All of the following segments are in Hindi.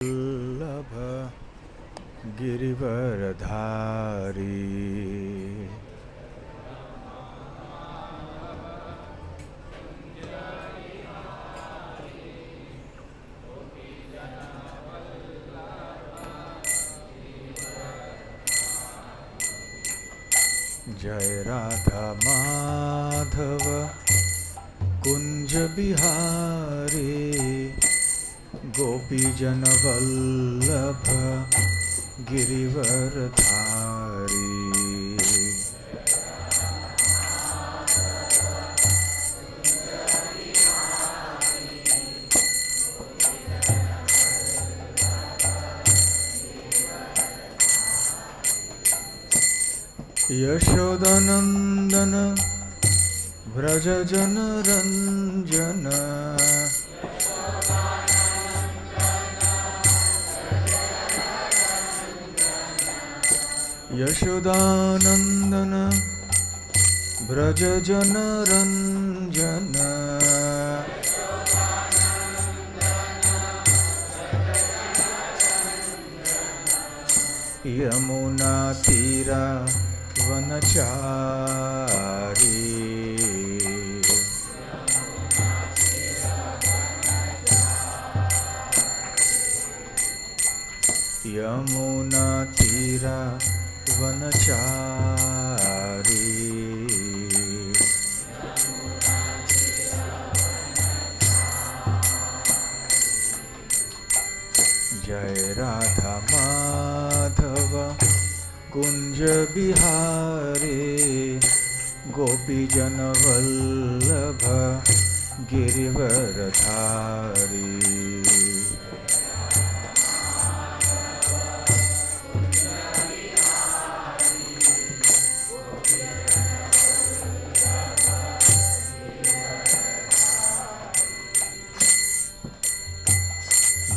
वल्लभ गिरिवरधारी जय राधा माधव कुंज बिहारी गोपी जन वल्लभ गिरिवरधारी यशोदानंदन व्रज जन रंजन यशोदानंदन व्रज जन रंजन यमुना तीरा वनचारी यमुना तीरा वनचारी जय राधा माधव कुंज बिहारी गोपी जन वल्लभ गिरिवरधारी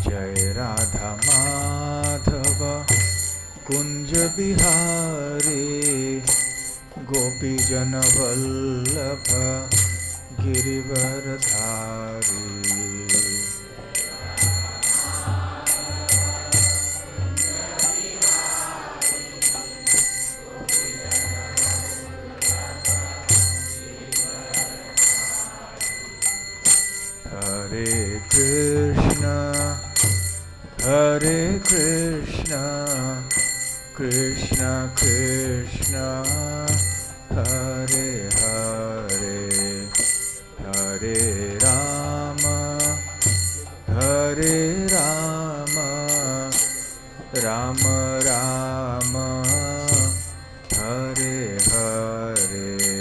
जय राधा माधव कुंज बिहारी गोपी जन वल्लभ गिरिवरधारी हरे Krishna Krishna Krishna Hare Hare Hare Ram Ram Ram Hare Hare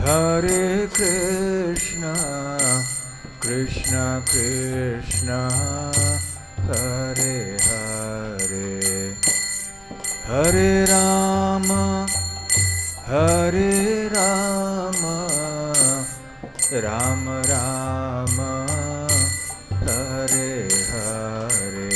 Hare Krishna, Krishna Krishna, Hare Hare, Hare Rama, Ram Rama, Hare Hare.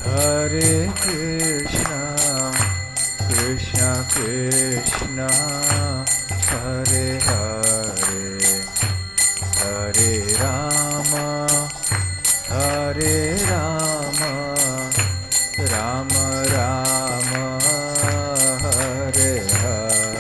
Hare Krishna, Krishna Krishna, Hare Hare, Hare Rama, Ram Rama, Hare Hare.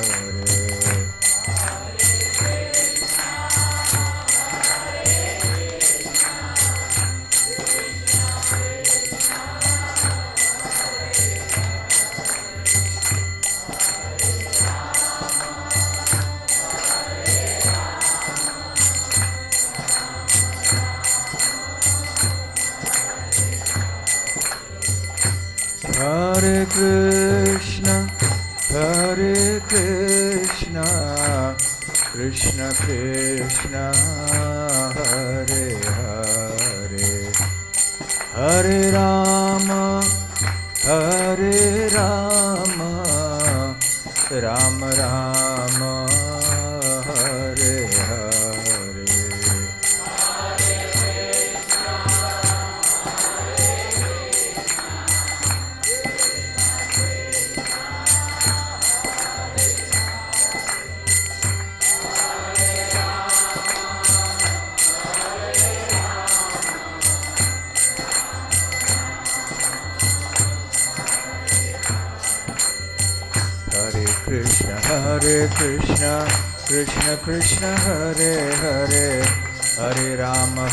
Hare Krishna, Krishna Krishna, Hare Hare, Hare Rama, Rama Rama, Hare Hare. Hare Krishna, Krishna Krishna, Hare Hare, Hare Rama,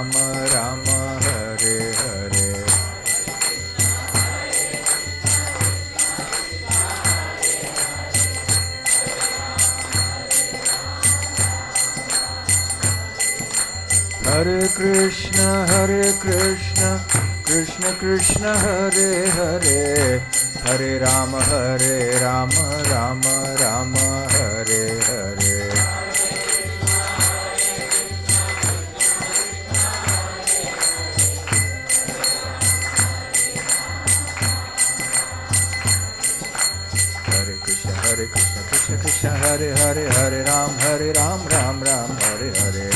Rama Rama, Hare Hare. Hare Krishna, Krishna Krishna, Hare Hare, Hare Rama, Rama Rama, Hare Hare. Hare Krishna, Krishna Krishna, Hare Hare, Hare Ram, Ram Ram, Hare Hare.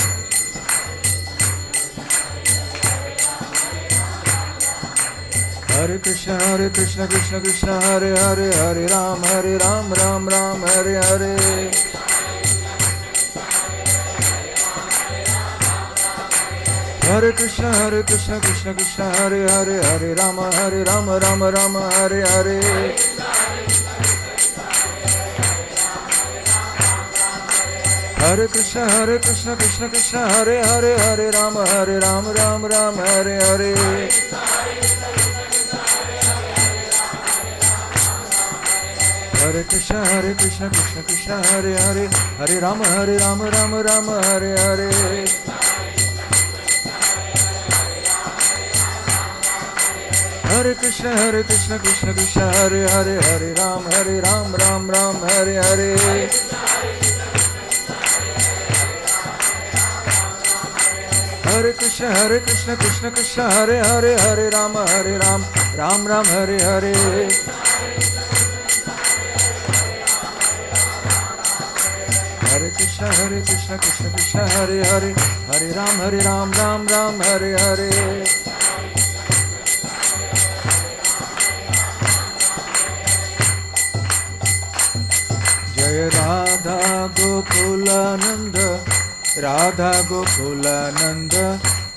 Hare Krishna, Krishna Krishna, Hare Hare, Hare Ram, Ram Ram, Hare Hare. Hare Krishna, Krishna Krishna, Hare Hare, Hare Ram, Ram Ram, Hare Hare. Hare Krishna, Krishna Hare Hare, Hare Ram, Ram Ram, Hare Hare. Hare Krishna, Krishna Hare Hare, Hare Ram, Ram Ram, Hare Hare. Hare Krishna, Krishna Hare Hare, Hare Ram, Ram Ram, Hare Hare. Hare Krishna, Krishna Hare Hare, Hare Ram, Ram Ram, Hare Hare. Hare Krishna, Krishna Hare Hare, Hare Ram, Ram Ram, Hare Hare. Jaya Radha Gokulananda, Radha Gokulananda,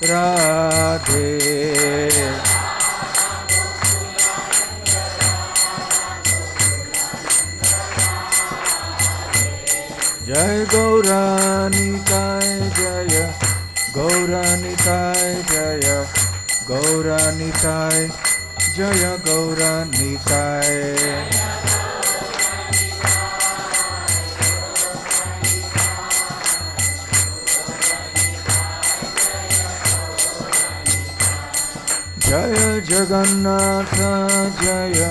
Radhe. Jai Gauranitai, Jaya Gauranitai, Jaya Gauranitai, Jaya Gauranitai. Jaya Jagannatha, Jaya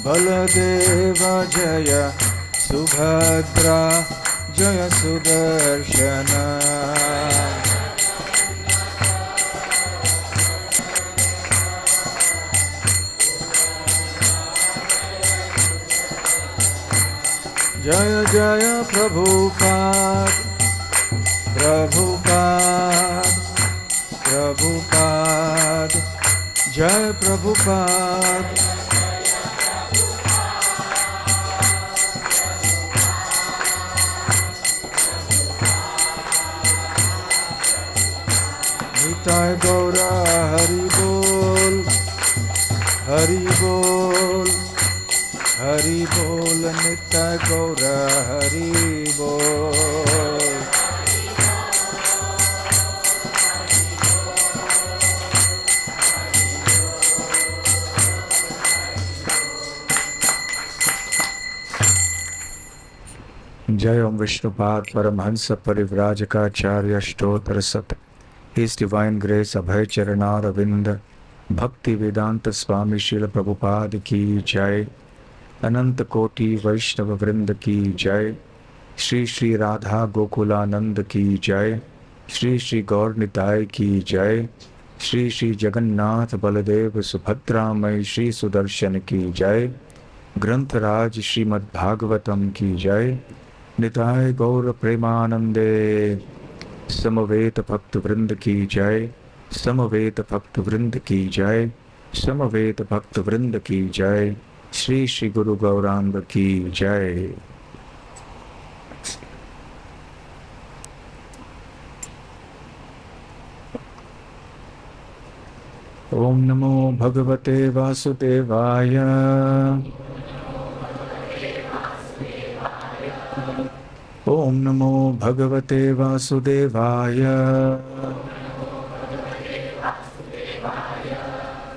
Baladeva, Jaya Subhadra, Jaya Sudarshana. Jaya Jaya Prabhupada, Prabhupada, Prabhupada, Jai Prabhupada. Nitai Gaura Hari Bol, Hari Bol, Hari Bol, Nitai Gaura Hari Bol. Jai Om Vishnupad Paramhansa Parivrajakacarya Stotra Sat. His Divine Grace Abhay Charana Ravinda भक्ति वेदांत स्वामी श्रील प्रभुपाद की जय। अनंत कोटि वैष्णव वृंद की जय। श्री श्री राधा गोकुलानंद की जय। श्री श्री गौर निताय की जय। श्री श्री जगन्नाथ बलदेव सुभद्रामय श्री सुदर्शन की जय। ग्रंथराज श्रीमद् भागवतम की जय। निताय गौर प्रेमानंदे। समवेत भक्त वृंद की जय। समवेत भक्त वृंद की जय। समवेत भक्त वृंद की जय। श्री श्री गुरु गौरांग की जय। ओम नमो भगवते वासुदेवाय। ओम नमो भगवते वासुदेवाय।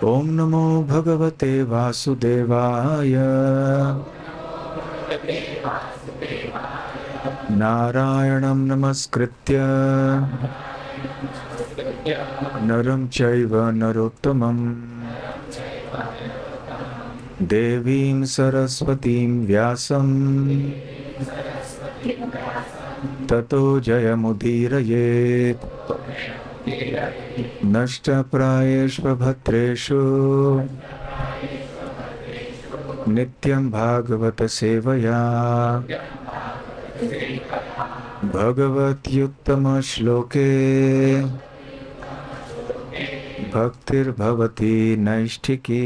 ओम नमो भगवते वासुदेवाय। नारायणं नमस्कृत्य नरं चैव नरोत्तमं देवीं सरस्वतीं व्यासं ततो जयमुदीरयेत्। नष्टप्रायेषु भद्रेषु नित्यं भागवत सेवया भगवत्युत्तम श्लोके भक्तिर्भवति नैष्ठिकी।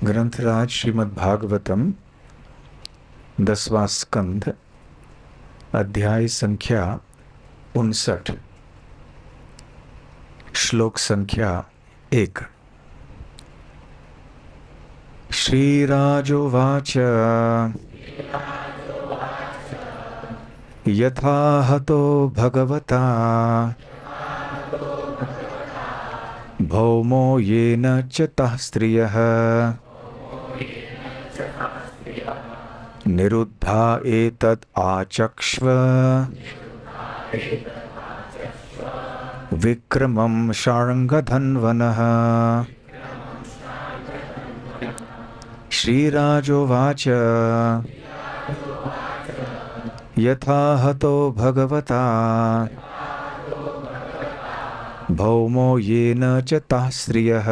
ग्रंथराज श्रीमद् भागवतम 10वां स्कंध अध्याय संख्या 59 श्लोक संख्या 1। श्रीराजोवाच यथा हतो भगवता भौमो येन च तः स्त्रियः निरुद्धा एतद् आचक्ष्व विक्रमं शार्ङ्गधन्वनः। श्रीराजोवाच यथा हतो भगवता भौमो येन च तः स्त्रियः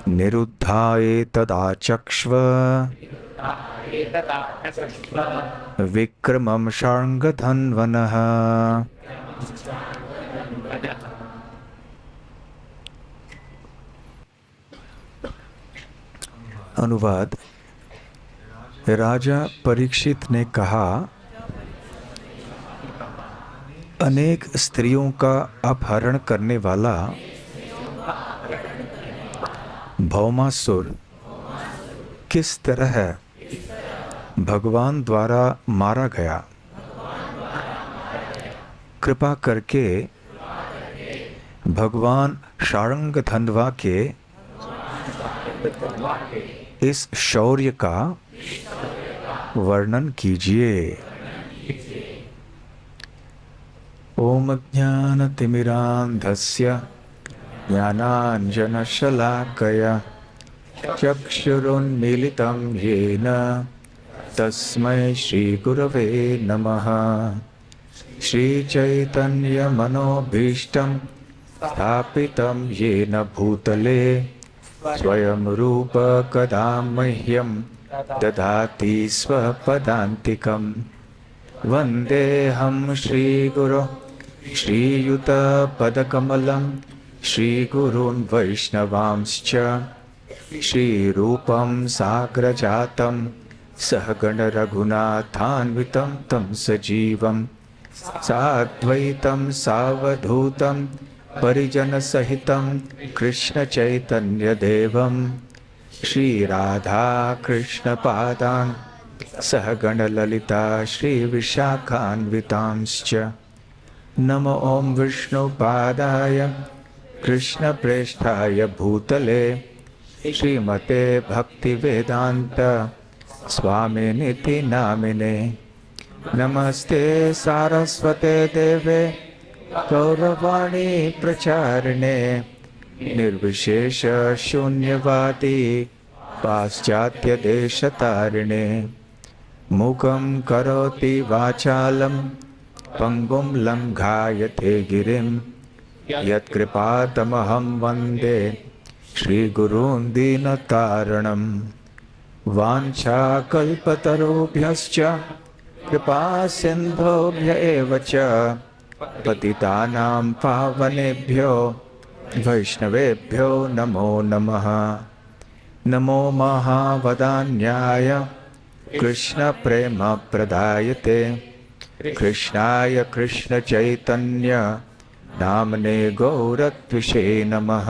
निरुद्धा एतदाचक्ष्व विक्रमं शार्ङ्गधन्वनः। अनुवाद। राजा परीक्षित ने कहा, अनेक स्त्रियों का अपहरण करने वाला भौमासुर किस तरह भगवान द्वारा मारा गया। कृपा करके भगवान शार्ङ्गधन्वा के इस शौर्य का वर्णन कीजिए। ओम ज्ञानतिमिरान्धस्य ज्ञानाञ्जनशलाकया चक्षुरुन्मीलितं येन तस्मै श्रीगुरवे नमः। श्रीचैतन्यमनोभीष्टं स्थापितं येन भूतले स्वयं रूप कदा मह्यं ददाति स्वपदान्तिकं। वन्देऽहं श्रीगुरो श्रीयुतपदकमलं श्रीगुरून् वैष्णवांश्च श्रीरूपं साग्रजातं सहगणरघुनाथान्वितं तं सजीवं साद्वैतं सावधूतं परिजनसहितं कृष्णचैतन्यदेवं श्रीराधा कृष्णपादान् सहगणललिता श्रीविशाखान्वितांश्च। नमो ॐ विष्णुपादाय कृष्ण प्रेष्ठाय भूतले श्रीमते भक्ति वेदांत स्वामिनिति नामिने। नमस्ते सारस्वते देवे गौरवाणी प्रचारिणे निर्विशेष शून्यवादी पाश्चात्य देशतारिणे। मूकं करोति वाचालं पंगुं लंघायते गिरिं यत्कृपातमहं वन्दे श्रीगुरून् दीनतारिणम्। वाञ्छाकल्पतरुभ्यश्च कृपा सिन्धुभ्य एव च पतितानां पावनेभ्यो वैष्णवेभ्यो नमो नमः। नमो महावदान्याय कृष्णप्रेमप्रदायते कृष्णाय कृष्णचैतन्य नाम्ने गौरत्विषे नमः।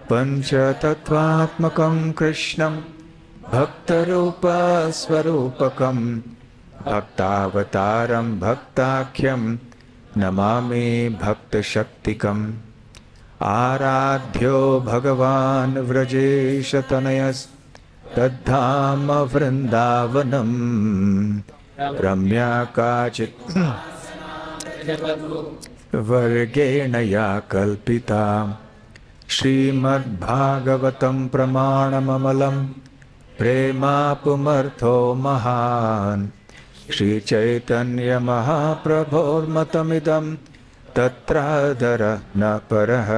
पञ्चतत्त्वात्मकं कृष्णं भक्तरूपस्वरूपकं भक्तावतारं भक्ताख्यं नमामि भक्तशक्तिकम्। आराध्यो भगवान् व्रजेशतनयस्तद्धाम वृन्दावनं रम्या काचित् वर्गेण या कल्पिता। श्रीमद्भागवतं प्रमाणममलं प्रेमापुमर्थो महान्। श्रीचैतन्यमहाप्रभोर्मतमिदं तत्रादर न परः।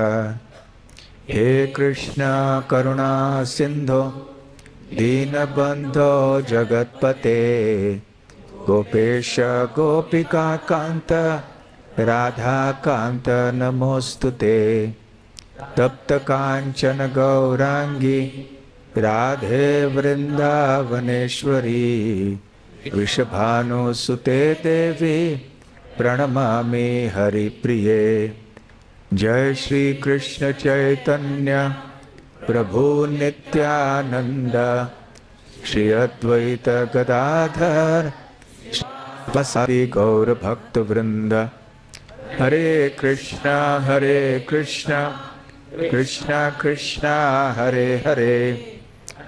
हे कृष्ण करुणा सिन्धो दीनबन्धो जगत्पते गोपेश गोपिका कान्त राधाकान्त नमोऽस्तुते। तप्त काञ्चन गौरांगी राधे वृन्दावनेश्वरी वृषभानुसुते देवी प्रणमामि हरिप्रिये। जय श्री कृष्ण चैतन्य प्रभु नित्यानंद श्री अद्वैत गदाधर श्रीवासादि गौर भक्त वृंद। हरे कृष्णा कृष्णा कृष्णा हरे हरे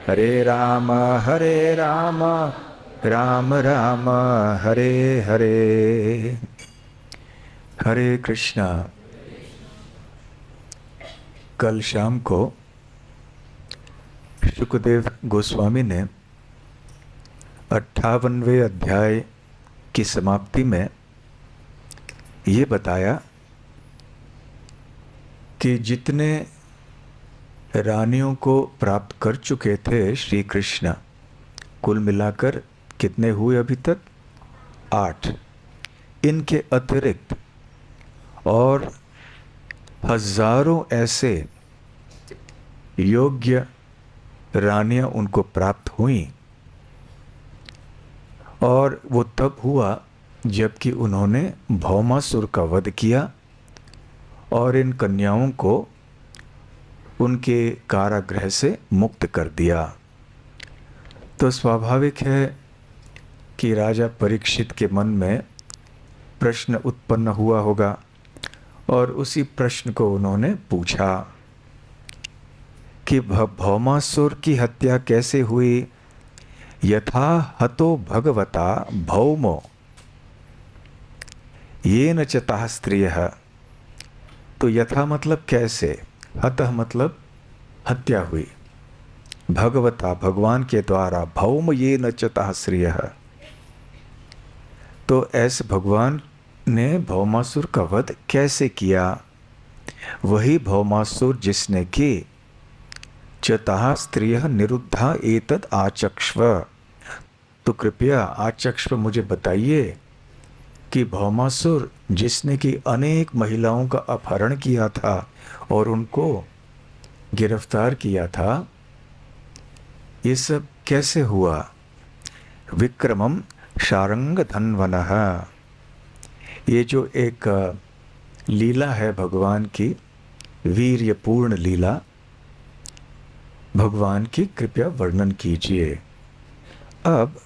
हरे राम राम राम हरे हरे। हरे कृष्णा। कल शाम को शुकदेव गोस्वामी ने 58वें अध्याय की समाप्ति में ये बताया कि जितने रानियों को प्राप्त कर चुके थे श्री कृष्ण, कुल मिलाकर कितने हुए अभी तक? 8। इनके अतिरिक्त और हजारों ऐसे योग्य रानियां उनको प्राप्त हुई, और वो तब हुआ जबकि उन्होंने भौमासुर का वध किया और इन कन्याओं को उनके कारागृह से मुक्त कर दिया। तो स्वाभाविक है कि राजा परीक्षित के मन में प्रश्न उत्पन्न हुआ होगा, और उसी प्रश्न को उन्होंने पूछा कि भौमासुर की हत्या कैसे हुई? यथा हतो भगवता भौमो येन चतः स्त्रियः। तो यथा मतलब कैसे, हतः मतलब हत्या हुई, भगवता भगवान के द्वारा, भौम येन चतः स्त्रियः। तो ऐसे भगवान ने भौमासुर का वध कैसे किया? वही भौमासुर जिसने कि चतः स्त्रियः निरुद्धा एतद आचक्ष्व। तो कृपया आचक्ष्व मुझे बताइए कि भौमासुर जिसने कि अनेक महिलाओं का अपहरण किया था और उनको गिरफ्तार किया था, ये सब कैसे हुआ? विक्रमम शारंग धन्वनः। ये जो एक लीला है भगवान की, वीर्यपूर्ण लीला, भगवान की कृपया वर्णन कीजिए। अब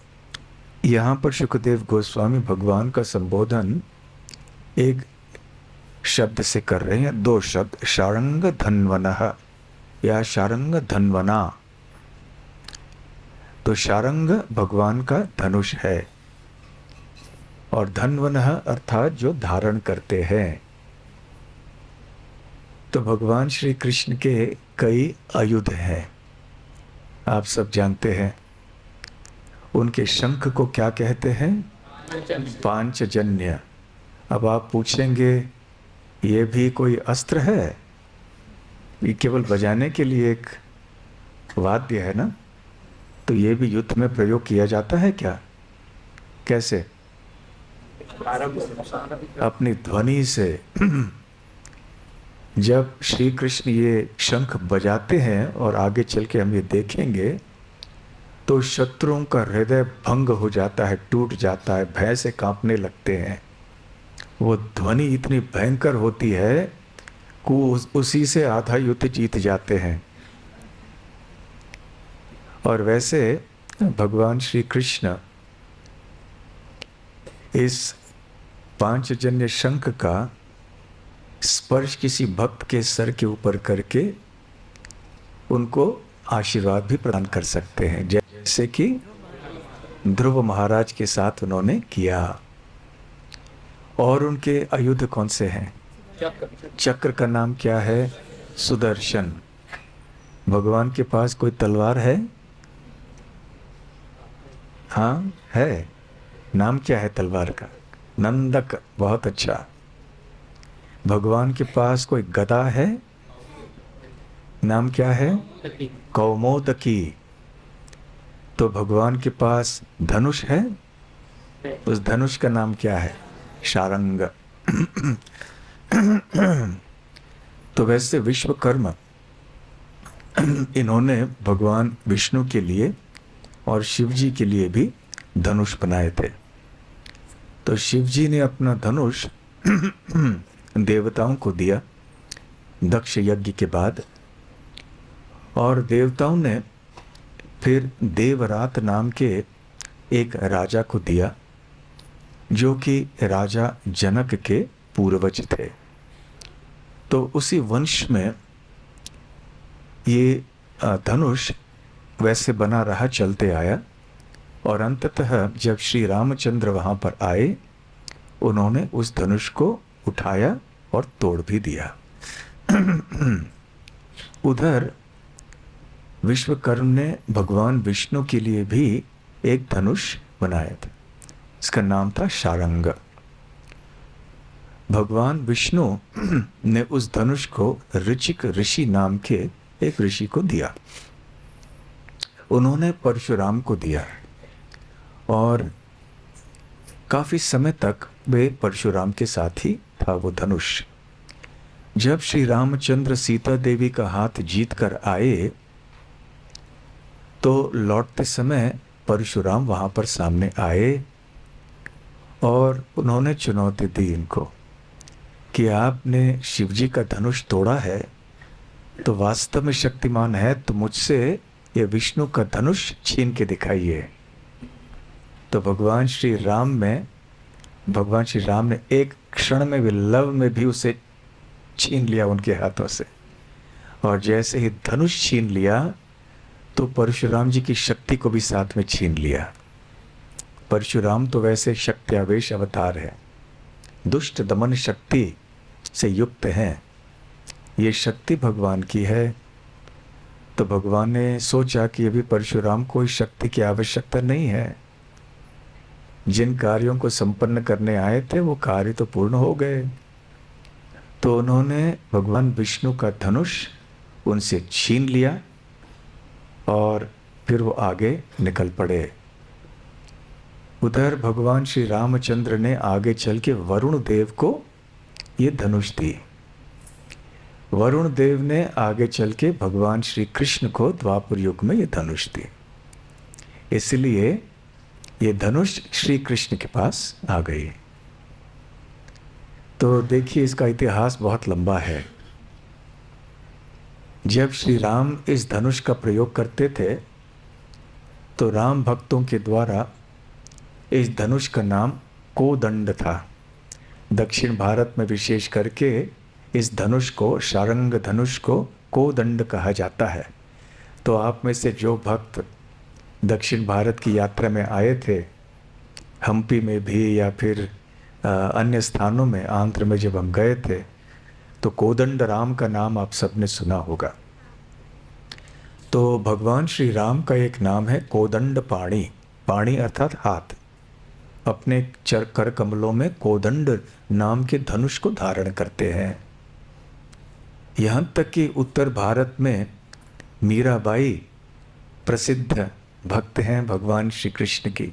यहाँ पर शुकदेव गोस्वामी भगवान का संबोधन एक शब्द से कर रहे हैं, दो शब्द, शारंग धन्वनः या शारंग धन्वना। तो शारंग भगवान का धनुष है और धन्वनः अर्थात जो धारण करते हैं। तो भगवान श्री कृष्ण के कई आयुध हैं, आप सब जानते हैं। उनके शंख को क्या कहते हैं? पांचजन्य। अब आप पूछेंगे ये भी कोई अस्त्र है? ये केवल बजाने के लिए एक वाद्य है ना, तो ये भी युद्ध में प्रयोग किया जाता है क्या? कैसे? अपनी ध्वनि से। जब श्री कृष्ण ये शंख बजाते हैं और आगे चल के हम ये देखेंगे तो शत्रुओं का हृदय भंग हो जाता है, टूट जाता है, भय से कांपने लगते हैं। वो ध्वनि इतनी भयंकर होती है कि उसी से आधा युद्ध जीत जाते हैं। और वैसे भगवान श्री कृष्ण इस पांचजन्य शंख का स्पर्श किसी भक्त के सर के ऊपर करके उनको आशीर्वाद भी प्रदान कर सकते हैं, जैसे कि ध्रुव महाराज के साथ उन्होंने किया। और उनके आयुध कौन से हैं? चक्र का नाम क्या है? सुदर्शन। भगवान के पास कोई तलवार है? हाँ है। नाम क्या है तलवार का? नंदक। बहुत अच्छा। भगवान के पास कोई गदा है? नाम क्या है? कौमोदकी। तो भगवान के पास धनुष है? उस धनुष का नाम क्या है? शारंग। तो वैसे विश्वकर्मा इन्होंने भगवान विष्णु के लिए और शिव जी के लिए भी धनुष बनाए थे। तो शिव जी ने अपना धनुष देवताओं को दिया दक्ष यज्ञ के बाद, और देवताओं ने फिर देवरात नाम के एक राजा को दिया जो कि राजा जनक के पूर्वज थे। तो उसी वंश में ये धनुष वैसे बना रहा, चलते आया, और अंततः जब श्री रामचंद्र वहाँ पर आए उन्होंने उस धनुष को उठाया और तोड़ भी दिया। उधर विश्वकर्म ने भगवान विष्णु के लिए भी एक धनुष बनाया था, इसका नाम था शारंग। भगवान विष्णु ने उस धनुष को ऋचिक ऋषि नाम के एक ऋषि को दिया। उन्होंने परशुराम को दिया और काफी समय तक वे परशुराम के साथ ही था वो धनुष। जब श्री रामचंद्र सीता देवी का हाथ जीत कर आए तो लौटते समय परशुराम वहां पर सामने आए और उन्होंने चुनौती दी इनको कि आपने शिवजी का धनुष तोड़ा है तो वास्तव में शक्तिमान है, तो मुझसे ये विष्णु का धनुष छीन के दिखाइए। तो भगवान श्री राम ने एक क्षण में भी, लव में भी उसे छीन लिया उनके हाथों से। और जैसे ही धनुष छीन लिया तो परशुराम जी की शक्ति को भी साथ में छीन लिया। परशुराम तो वैसे शक्त्यावेश अवतार है, दुष्ट दमन शक्ति से युक्त हैं। ये शक्ति भगवान की है। तो भगवान ने सोचा कि अभी परशुराम को इस शक्ति की आवश्यकता नहीं है। जिन कार्यों को संपन्न करने आए थे वो कार्य तो पूर्ण हो गए। तो उन्होंने भगवान विष्णु का धनुष उनसे छीन लिया और फिर वो आगे निकल पड़े। उधर भगवान श्री रामचंद्र ने आगे चल के वरुण देव को ये धनुष दी। वरुण देव ने आगे चल के भगवान श्री कृष्ण को द्वापर युग में ये धनुष दी। इसलिए ये धनुष श्री कृष्ण के पास आ गई। तो देखिए इसका इतिहास बहुत लंबा है। जब श्री राम इस धनुष का प्रयोग करते थे तो राम भक्तों के द्वारा इस धनुष का नाम कोदंड था। दक्षिण भारत में विशेष करके इस धनुष को, शारंग धनुष को कोदंड कहा जाता है। तो आप में से जो भक्त दक्षिण भारत की यात्रा में आए थे, हम्पी में भी या फिर अन्य स्थानों में, आंध्र में जब हम गए थे, तो कोदंड राम का नाम आप सबने सुना होगा। तो भगवान श्री राम का एक नाम है कोदंड पाणी। पाणी अर्थात हाथ। अपने कर कमलों में कोदंड नाम के धनुष को धारण करते हैं। यहाँ तक कि उत्तर भारत में मीराबाई प्रसिद्ध भक्त हैं भगवान श्री कृष्ण की।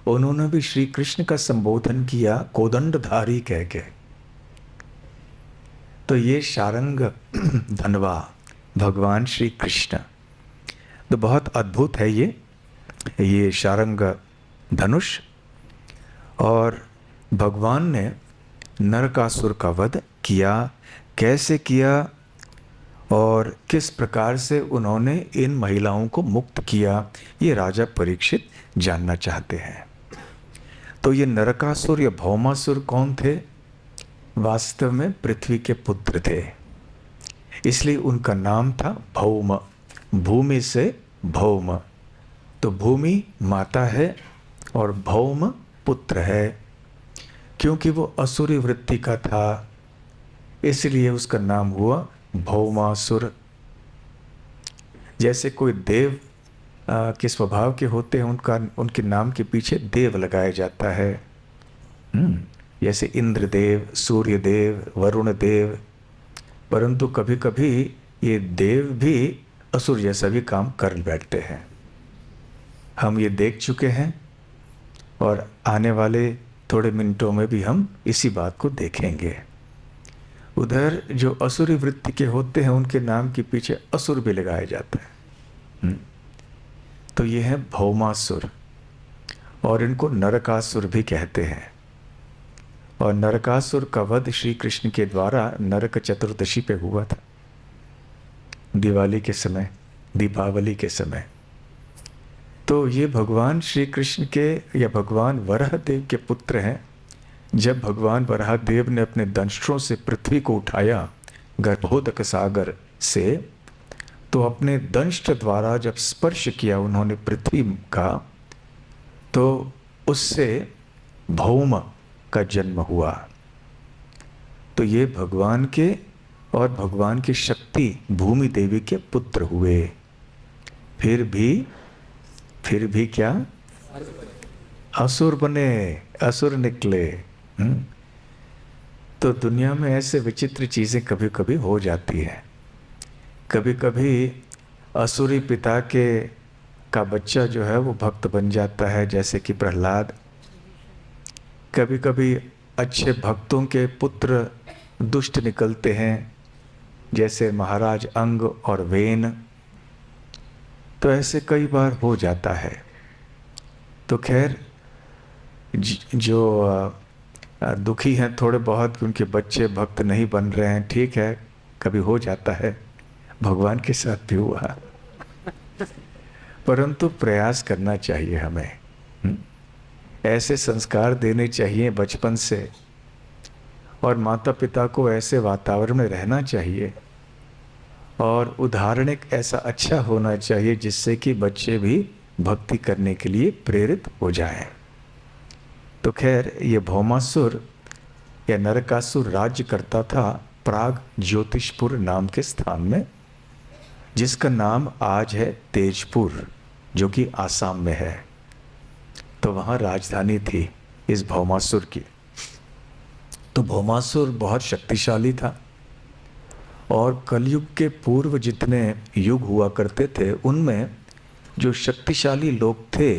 उन्होंने भी श्री कृष्ण का संबोधन किया कोदंडधारी कह के। तो ये शारंग धनवा भगवान श्री कृष्ण, तो बहुत अद्भुत है ये शारंग धनुष। और भगवान ने नरकासुर का वध किया। कैसे किया और किस प्रकार से उन्होंने इन महिलाओं को मुक्त किया, ये राजा परीक्षित जानना चाहते हैं। तो ये नरकासुर या भौमासुर कौन थे? वास्तव में पृथ्वी के पुत्र थे, इसलिए उनका नाम था भौम। भूमि से भौम, तो भूमि माता है और भौम पुत्र है। क्योंकि वो असुरी वृत्ति का था, इसलिए उसका नाम हुआ भौमासुर। जैसे कोई देव के स्वभाव के होते हैं, उनके नाम के पीछे देव लगाया जाता है। जैसे इंद्रदेव, सूर्यदेव, वरुण देव। परंतु कभी कभी ये देव भी असुर जैसा भी काम कर बैठते हैं। हम ये देख चुके हैं और आने वाले थोड़े मिनटों में भी हम इसी बात को देखेंगे। उधर जो असुरी वृत्ति के होते हैं, उनके नाम के पीछे असुर भी लगाया जाता है। तो ये है भौमासुर, और इनको नरकासुर भी कहते हैं। और नरकासुर का वध श्री कृष्ण के द्वारा नरक चतुर्दशी पे हुआ था, दिवाली के समय, दीपावली के समय। तो ये भगवान श्री कृष्ण के या भगवान वराहदेव के पुत्र हैं। जब भगवान वराहदेव ने अपने दंष्ट्रों से पृथ्वी को उठाया गर्भोदक सागर से, तो अपने दंष्ट्र द्वारा जब स्पर्श किया उन्होंने पृथ्वी का, तो उससे भौम का जन्म हुआ। तो ये भगवान के और भगवान की शक्ति भूमि देवी के पुत्र हुए। फिर भी क्या? असुर बने, असुर निकले। तो दुनिया में ऐसे विचित्र चीज़ें कभी कभी हो जाती हैं। कभी कभी असुरी पिता का बच्चा जो है वो भक्त बन जाता है, जैसे कि प्रहलाद। कभी कभी अच्छे भक्तों के पुत्र दुष्ट निकलते हैं, जैसे महाराज अंग और वेन। तो ऐसे कई बार हो जाता है। तो खैर, जो दुखी हैं थोड़े बहुत कि उनके बच्चे भक्त नहीं बन रहे हैं, ठीक है, कभी हो जाता है, भगवान के साथ भी हुआ। परंतु प्रयास करना चाहिए हमें। ऐसे संस्कार देने चाहिए बचपन से, और माता पिता को ऐसे वातावरण में रहना चाहिए, और उदाहरण एक ऐसा अच्छा होना चाहिए जिससे कि बच्चे भी भक्ति करने के लिए प्रेरित हो जाएं। तो खैर, ये भौमासुर या नरकासुर राज्य करता था प्राग ज्योतिषपुर नाम के स्थान में, जिसका नाम आज है तेजपुर, जो कि आसाम में है। तो वहाँ राजधानी थी इस भौमासुर की। तो भौमासुर बहुत शक्तिशाली था, और कलयुग के पूर्व जितने युग हुआ करते थे, उनमें जो शक्तिशाली लोग थे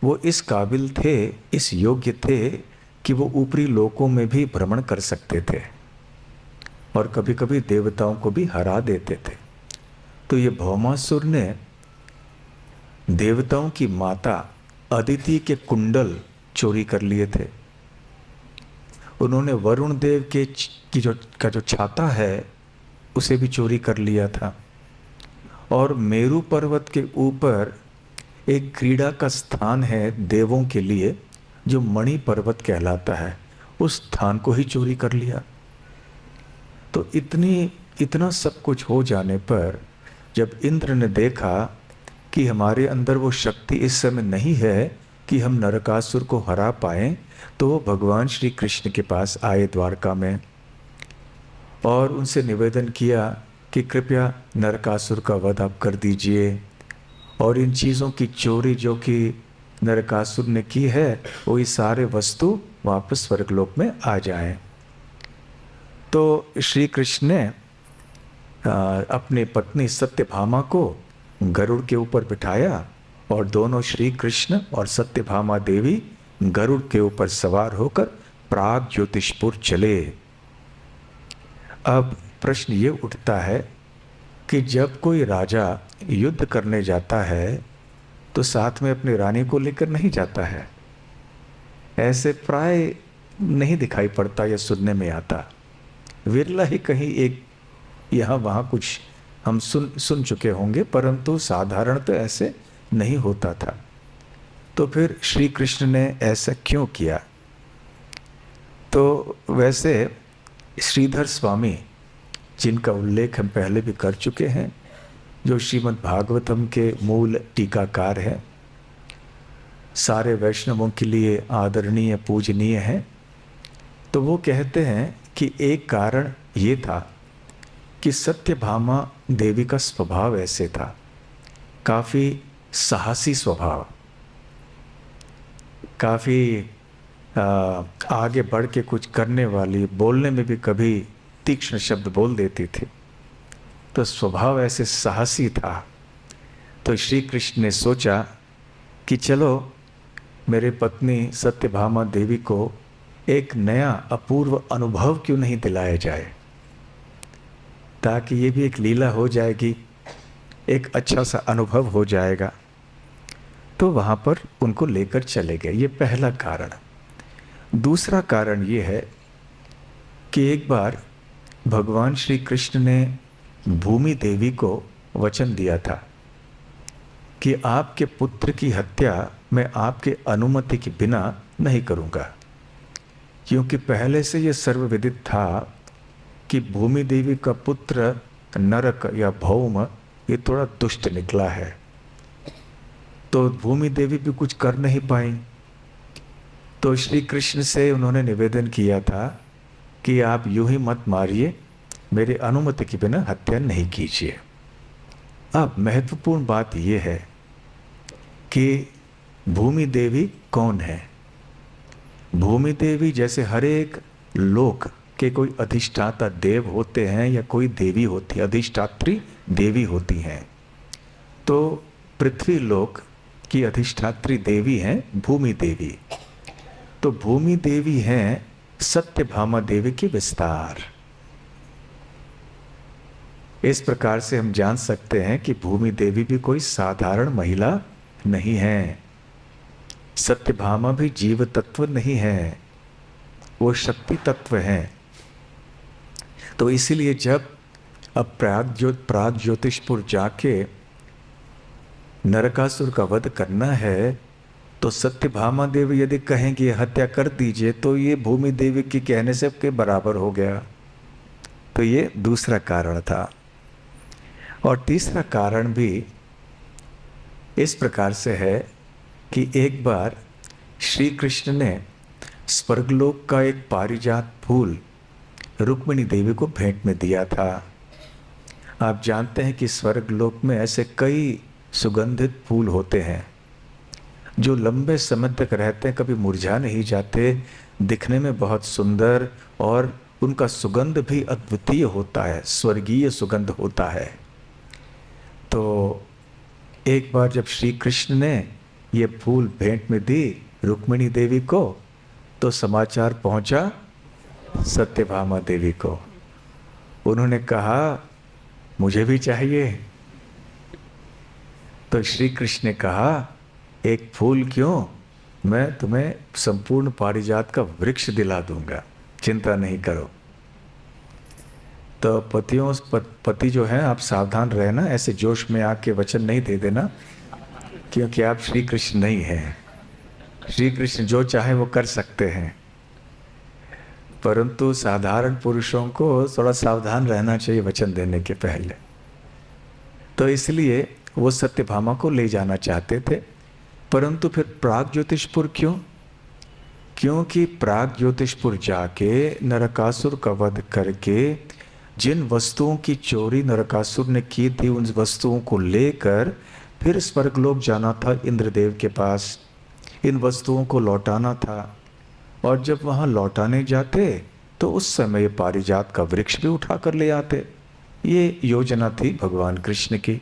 वो इस काबिल थे, इस योग्य थे कि वो ऊपरी लोकों में भी भ्रमण कर सकते थे, और कभी कभी देवताओं को भी हरा देते थे। तो ये भौमासुर ने देवताओं की माता अदिति के कुंडल चोरी कर लिए थे। उन्होंने वरुण देव की जो छाता है उसे भी चोरी कर लिया था, और मेरु पर्वत के ऊपर एक क्रीड़ा का स्थान है देवों के लिए, जो मणि पर्वत कहलाता है, उस स्थान को ही चोरी कर लिया। तो इतना सब कुछ हो जाने पर जब इंद्र ने देखा कि हमारे अंदर वो शक्ति इस समय नहीं है कि हम नरकासुर को हरा पाएं, तो वो भगवान श्री कृष्ण के पास आए द्वारका में और उनसे निवेदन किया कि कृपया नरकासुर का वध आप कर दीजिए और इन चीज़ों की चोरी जो कि नरकासुर ने की है वो ये सारे वस्तु वापस स्वर्गलोक में आ जाएं। तो श्री कृष्ण ने अपनी पत्नी सत्यभामा को गरुड़ के ऊपर बिठाया और दोनों श्री कृष्ण और सत्यभामा देवी गरुड़ के ऊपर सवार होकर प्राग ज्योतिषपुर चले। अब प्रश्न ये उठता है कि जब कोई राजा युद्ध करने जाता है तो साथ में अपनी रानी को लेकर नहीं जाता है। ऐसे प्राय नहीं दिखाई पड़ता या सुनने में आता, विरला ही कहीं एक यहाँ वहाँ कुछ हम सुन चुके होंगे, परंतु साधारण तो ऐसे नहीं होता था। तो फिर श्री कृष्ण ने ऐसा क्यों किया? तो वैसे श्रीधर स्वामी, जिनका उल्लेख हम पहले भी कर चुके हैं, जो श्रीमद् भागवतम के मूल टीकाकार हैं, सारे वैष्णवों के लिए आदरणीय पूजनीय हैं, तो वो कहते हैं कि एक कारण ये था कि सत्यभामा देवी का स्वभाव ऐसे था, काफ़ी साहसी स्वभाव, काफ़ी आगे बढ़ के कुछ करने वाली, बोलने में भी कभी तीक्ष्ण शब्द बोल देती थी, तो स्वभाव ऐसे साहसी था। तो श्री कृष्ण ने सोचा कि चलो मेरे पत्नी सत्यभामा देवी को एक नया अपूर्व अनुभव क्यों नहीं दिलाया जाए, ताकि ये भी एक लीला हो जाएगी, एक अच्छा सा अनुभव हो जाएगा। तो वहाँ पर उनको लेकर चले गए, ये पहला कारण। दूसरा कारण ये है कि एक बार भगवान श्री कृष्ण ने भूमि देवी को वचन दिया था कि आपके पुत्र की हत्या मैं आपके अनुमति के बिना नहीं करूँगा, क्योंकि पहले से ये सर्वविदित था कि भूमि देवी का पुत्र नरक या भौम ये थोड़ा दुष्ट निकला है। तो भूमि देवी भी कुछ कर नहीं पाई। तो श्री कृष्ण से उन्होंने निवेदन किया था कि आप यूं ही मत मारिए, मेरे अनुमति के बिना हत्या नहीं कीजिए। अब महत्वपूर्ण बात यह है कि भूमि देवी कौन है। भूमि देवी जैसे हर एक लोक के कोई अधिष्ठाता देव होते हैं या कोई देवी होती है, अधिष्ठात्री देवी होती हैं, तो पृथ्वी लोक की अधिष्ठात्री देवी हैं भूमि देवी। तो भूमि देवी हैं सत्यभामा देवी की विस्तार। इस प्रकार से हम जान सकते हैं कि भूमि देवी भी कोई साधारण महिला नहीं है, सत्यभामा भी जीव तत्व नहीं है, वो शक्ति तत्व हैं। तो इसीलिए जब अब प्राग ज्योतिषपुर जाके नरकासुर का वध करना है, तो सत्यभामा देवी यदि कहेंगे हत्या कर दीजिए, तो ये भूमि देवी के कहने से के बराबर हो गया। तो ये दूसरा कारण था। और तीसरा कारण भी इस प्रकार से है कि एक बार श्री कृष्ण ने स्वर्गलोक का एक पारिजात फूल रुक्मिणी देवी को भेंट में दिया था। आप जानते हैं कि स्वर्गलोक में ऐसे कई सुगंधित फूल होते हैं जो लंबे समय तक रहते हैं, कभी मुरझा नहीं जाते, दिखने में बहुत सुंदर, और उनका सुगंध भी अद्वितीय होता है, स्वर्गीय सुगंध होता है। तो एक बार जब श्री कृष्ण ने ये फूल भेंट में दी रुक्मिणी देवी को, तो समाचार पहुंचा सत्यभामा देवी को। उन्होंने कहा मुझे भी चाहिए। तो श्री कृष्ण ने कहा एक फूल क्यों, मैं तुम्हें संपूर्ण पारिजात का वृक्ष दिला दूंगा, चिंता नहीं करो। तो पति जो है, आप सावधान रहना, ऐसे जोश में आके वचन नहीं दे देना, क्योंकि आप श्री कृष्ण नहीं हैं। श्री कृष्ण जो चाहे वो कर सकते हैं। परंतु साधारण पुरुषों को थोड़ा सावधान रहना चाहिए वचन देने के पहले। तो इसलिए वो सत्यभामा को ले जाना चाहते थे। परंतु फिर प्राग ज्योतिषपुर क्यों? क्योंकि प्राग ज्योतिषपुर जाके नरकासुर का वध करके जिन वस्तुओं की चोरी नरकासुर ने की थी, उन वस्तुओं को लेकर फिर स्वर्गलोक जाना था इंद्रदेव के पास, इन वस्तुओं को लौटाना था। और जब वहाँ लौटाने जाते तो उस समय पारिजात का वृक्ष भी उठा कर ले आते। ये योजना थी भगवान कृष्ण की।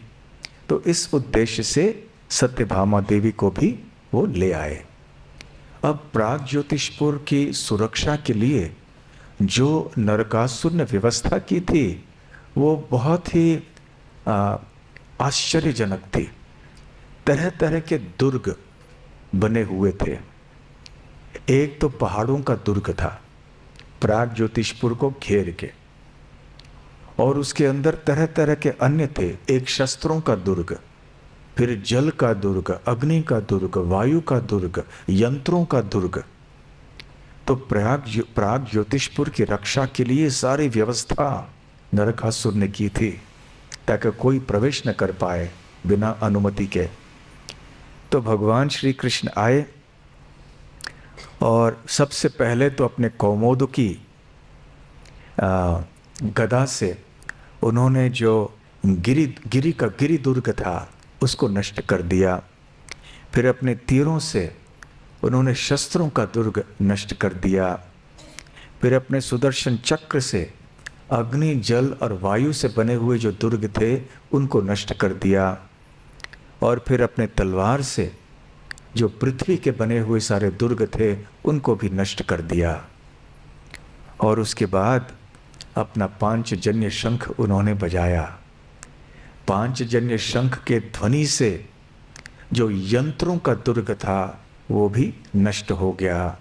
तो इस उद्देश्य से सत्यभामा देवी को भी वो ले आए। अब प्राग ज्योतिषपुर की सुरक्षा के लिए जो नरकासुर ने व्यवस्था की थी वो बहुत ही आश्चर्यजनक थी। तरह तरह के दुर्ग बने हुए थे। एक तो पहाड़ों का दुर्ग था प्राग ज्योतिषपुर को घेर के, और उसके अंदर तरह तरह के अन्य थे। एक शस्त्रों का दुर्ग, फिर जल का दुर्ग, अग्नि का दुर्ग, वायु का दुर्ग, यंत्रों का दुर्ग। तो प्राग ज्योतिषपुर की रक्षा के लिए सारी व्यवस्था नरकासुर ने की थी ताकि कोई प्रवेश न कर पाए बिना अनुमति के। तो भगवान श्री कृष्ण आए और सबसे पहले तो अपने कौमोदकी गदा से उन्होंने जो गिरी दुर्ग था उसको नष्ट कर दिया। फिर अपने तीरों से उन्होंने शस्त्रों का दुर्ग नष्ट कर दिया। फिर अपने सुदर्शन चक्र से अग्नि, जल और वायु से बने हुए जो दुर्ग थे उनको नष्ट कर दिया। और फिर अपने तलवार से जो पृथ्वी के बने हुए सारे दुर्ग थे उनको भी नष्ट कर दिया। और उसके बाद अपना पांचजन्य शंख उन्होंने बजाया। पांचजन्य शंख के ध्वनि से जो यंत्रों का दुर्ग था वो भी नष्ट हो गया।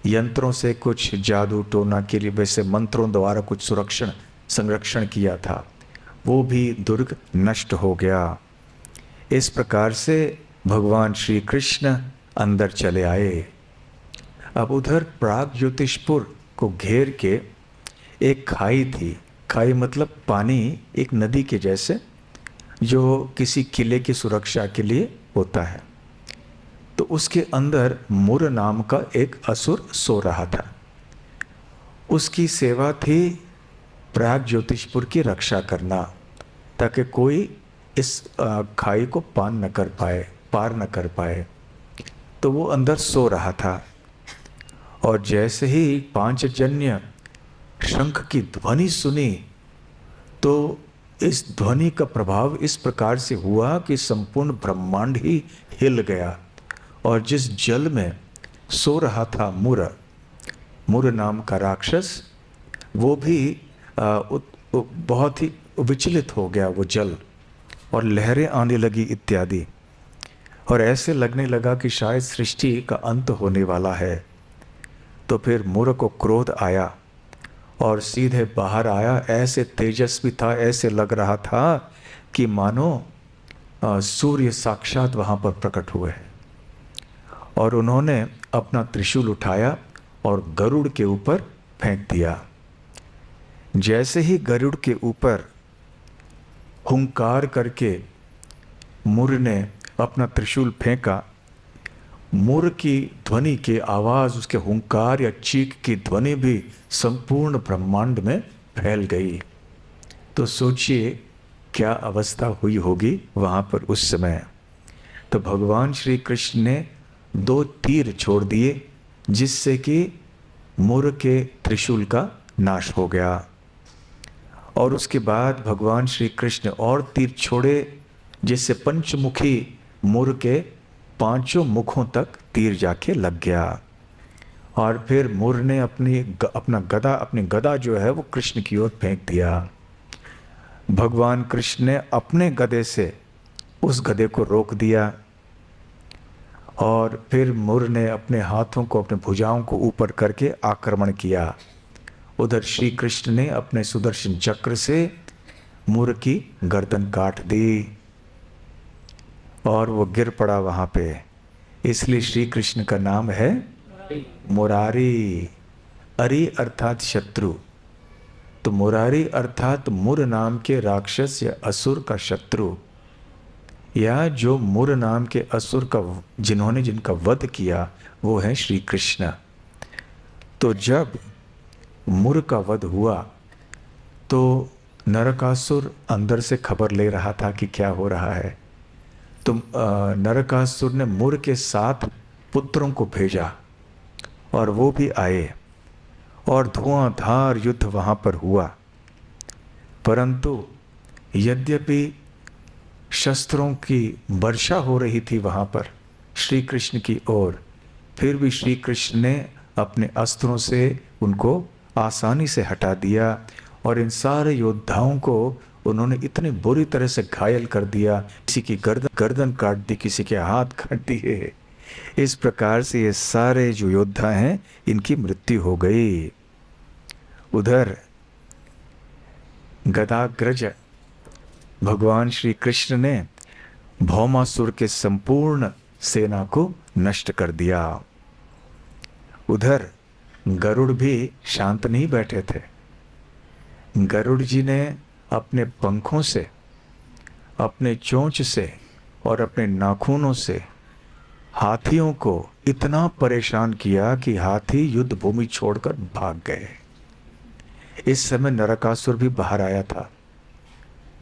यंत्रों से कुछ जादू टोना के लिए वैसे मंत्रों द्वारा कुछ संरक्षण किया था, वो भी दुर्ग नष्ट हो गया। इस प्रकार से भगवान श्री कृष्ण अंदर चले आए। अब उधर प्राग ज्योतिषपुर को घेर के एक खाई थी। खाई मतलब पानी, एक नदी के जैसे, जो किसी किले की सुरक्षा के लिए होता है। तो उसके अंदर मुर नाम का एक असुर सो रहा था। उसकी सेवा थी प्राग ज्योतिषपुर की रक्षा करना ताकि कोई इस खाई को पार न कर पाए। तो वो अंदर सो रहा था और जैसे ही पांचजन्य शंख की ध्वनि सुनी तो इस ध्वनि का प्रभाव इस प्रकार से हुआ कि संपूर्ण ब्रह्मांड ही हिल गया। और जिस जल में सो रहा था मुर नाम का राक्षस, वो भी बहुत ही विचलित हो गया वो जल, और लहरें आने लगी इत्यादि। और ऐसे लगने लगा कि शायद सृष्टि का अंत होने वाला है। तो फिर मुर को क्रोध आया और सीधे बाहर आया। ऐसे तेजस्वी था, ऐसे लग रहा था कि मानो सूर्य साक्षात वहाँ पर प्रकट हुए हैं। और उन्होंने अपना त्रिशूल उठाया और गरुड़ के ऊपर फेंक दिया। जैसे ही गरुड़ के ऊपर हुंकार करके मुर ने अपना त्रिशूल फेंका, मुर की ध्वनि की आवाज़, उसके हुंकार या चीख की ध्वनि भी संपूर्ण ब्रह्मांड में फैल गई। तो सोचिए क्या अवस्था हुई होगी वहाँ पर उस समय। तो भगवान श्री कृष्ण ने 2 तीर छोड़ दिए जिससे कि मुर के त्रिशूल का नाश हो गया। और उसके बाद भगवान श्री कृष्ण और तीर छोड़े जिससे पंचमुखी मुर के 5 मुखों तक तीर जाके लग गया। और फिर मुर ने अपनी गदा जो है वो कृष्ण की ओर फेंक दिया। भगवान कृष्ण ने अपने गदे से उस गदे को रोक दिया। और फिर मुर ने अपने हाथों को, अपने भुजाओं को ऊपर करके आक्रमण किया। उधर श्री कृष्ण ने अपने सुदर्शन चक्र से मुर की गर्दन काट दी और वो गिर पड़ा वहाँ पे। इसलिए श्री कृष्ण का नाम है मुरारी। अरि अर्थात शत्रु, तो मुरारी अर्थात मुर नाम के राक्षस या असुर का शत्रु, या जो मुर नाम के असुर का जिनका वध किया वो है श्री कृष्ण। तो जब मुर का वध हुआ तो नरकासुर अंदर से खबर ले रहा था कि क्या हो रहा है। तो नरकासुर ने मुर के 7 पुत्रों को भेजा और वो भी आए और धुआंधार युद्ध वहां पर हुआ। परंतु यद्यपि शस्त्रों की वर्षा हो रही थी वहां पर श्री कृष्ण की ओर, फिर भी श्री कृष्ण ने अपने अस्त्रों से उनको आसानी से हटा दिया और इन सारे योद्धाओं को उन्होंने इतने बुरी तरह से घायल कर दिया, किसी की गर्दन काट दी, किसी के हाथ काट दिए। इस प्रकार से ये सारे जो योद्धा हैं इनकी मृत्यु हो गई। उधर गदाग्रज भगवान श्री कृष्ण ने भौमासुर के संपूर्ण सेना को नष्ट कर दिया। उधर गरुड़ भी शांत नहीं बैठे थे। गरुड़ जी ने अपने पंखों से, अपने चोंच से और अपने नाखूनों से हाथियों को इतना परेशान किया कि हाथी युद्ध भूमि छोड़कर भाग गए। इस समय नरकासुर भी बाहर आया था।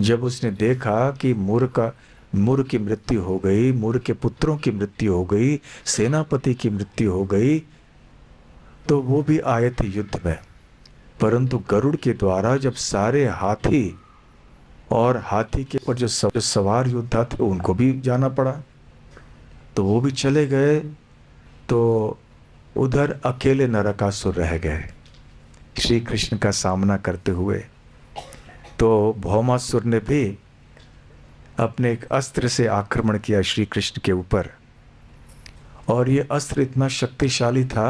जब उसने देखा कि मुर की मृत्यु हो गई, मुर के पुत्रों की मृत्यु हो गई, सेनापति की मृत्यु हो गई, तो वो भी आए थे युद्ध में। परंतु गरुड़ के द्वारा जब सारे हाथी और हाथी के ऊपर जो सवार योद्धा थे उनको भी जाना पड़ा, तो वो भी चले गए। तो उधर अकेले नरकासुर रह गए श्री कृष्ण का सामना करते हुए। तो भौमासुर ने भी अपने एक अस्त्र से आक्रमण किया श्री कृष्ण के ऊपर, और ये अस्त्र इतना शक्तिशाली था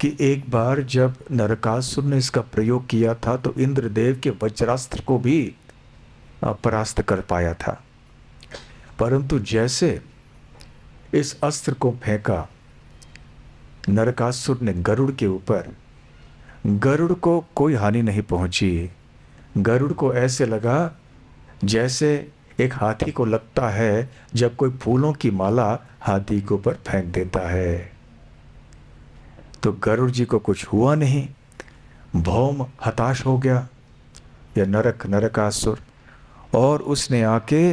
कि एक बार जब नरकासुर ने इसका प्रयोग किया था तो इंद्रदेव के वज्रास्त्र को भी परास्त कर पाया था। परंतु जैसे इस अस्त्र को फेंका नरकासुर ने गरुड़ के ऊपर, गरुड़ को कोई हानि नहीं पहुंची। गरुड़ को ऐसे लगा जैसे एक हाथी को लगता है जब कोई फूलों की माला हाथी के ऊपर फेंक देता है। तो गरुड़ जी को कुछ हुआ नहीं। भौम हताश हो गया, या नरकासुर, और उसने आके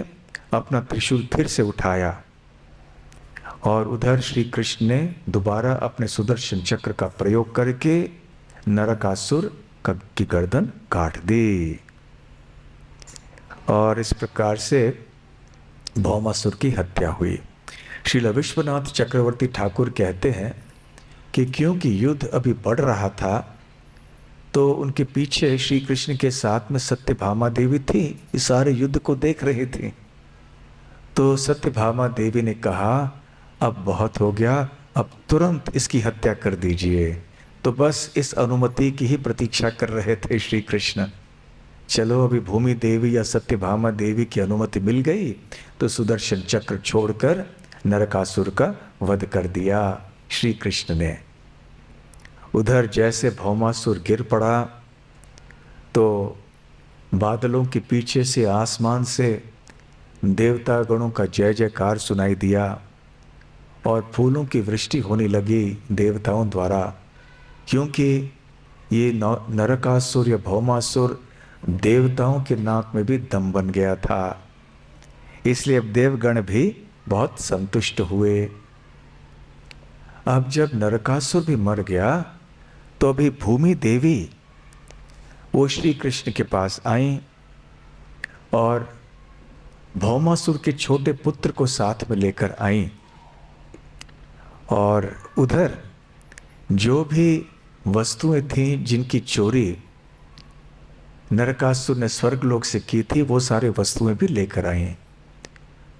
अपना त्रिशूल फिर से उठाया और उधर श्री कृष्ण ने दोबारा अपने सुदर्शन चक्र का प्रयोग करके नरकासुर की गर्दन काट दी। और इस प्रकार से भौमासुर की हत्या हुई। श्रील विश्वनाथ चक्रवर्ती ठाकुर कहते हैं कि क्योंकि युद्ध अभी बढ़ रहा था तो उनके पीछे श्री कृष्ण के साथ में सत्यभामा देवी थी, इस सारे युद्ध को देख रही थी। तो सत्यभामा देवी ने कहा अब बहुत हो गया, अब तुरंत इसकी हत्या कर दीजिए। तो बस इस अनुमति की ही प्रतीक्षा कर रहे थे श्री कृष्ण। चलो अभी भूमि देवी या सत्यभामा देवी की अनुमति मिल गई तो सुदर्शन चक्र छोड़कर नरकासुर का वध कर दिया श्री कृष्ण ने। उधर जैसे भौमासुर गिर पड़ा तो बादलों के पीछे से आसमान से देवता गणों का जय जयकार सुनाई दिया और फूलों की वृष्टि होने लगी देवताओं द्वारा, क्योंकि ये नरकासुर या भौमासुर देवताओं के नाक में भी दम बन गया था। इसलिए अब देवगण भी बहुत संतुष्ट हुए। अब जब नरकासुर भी मर गया तो अभी भूमि देवी वो श्री कृष्ण के पास आई और भौमासुर के छोटे पुत्र को साथ में लेकर आई। और उधर जो भी वस्तुएं थीं जिनकी चोरी नरकासुर ने स्वर्गलोक से की थी वो सारे वस्तुएं भी लेकर आई।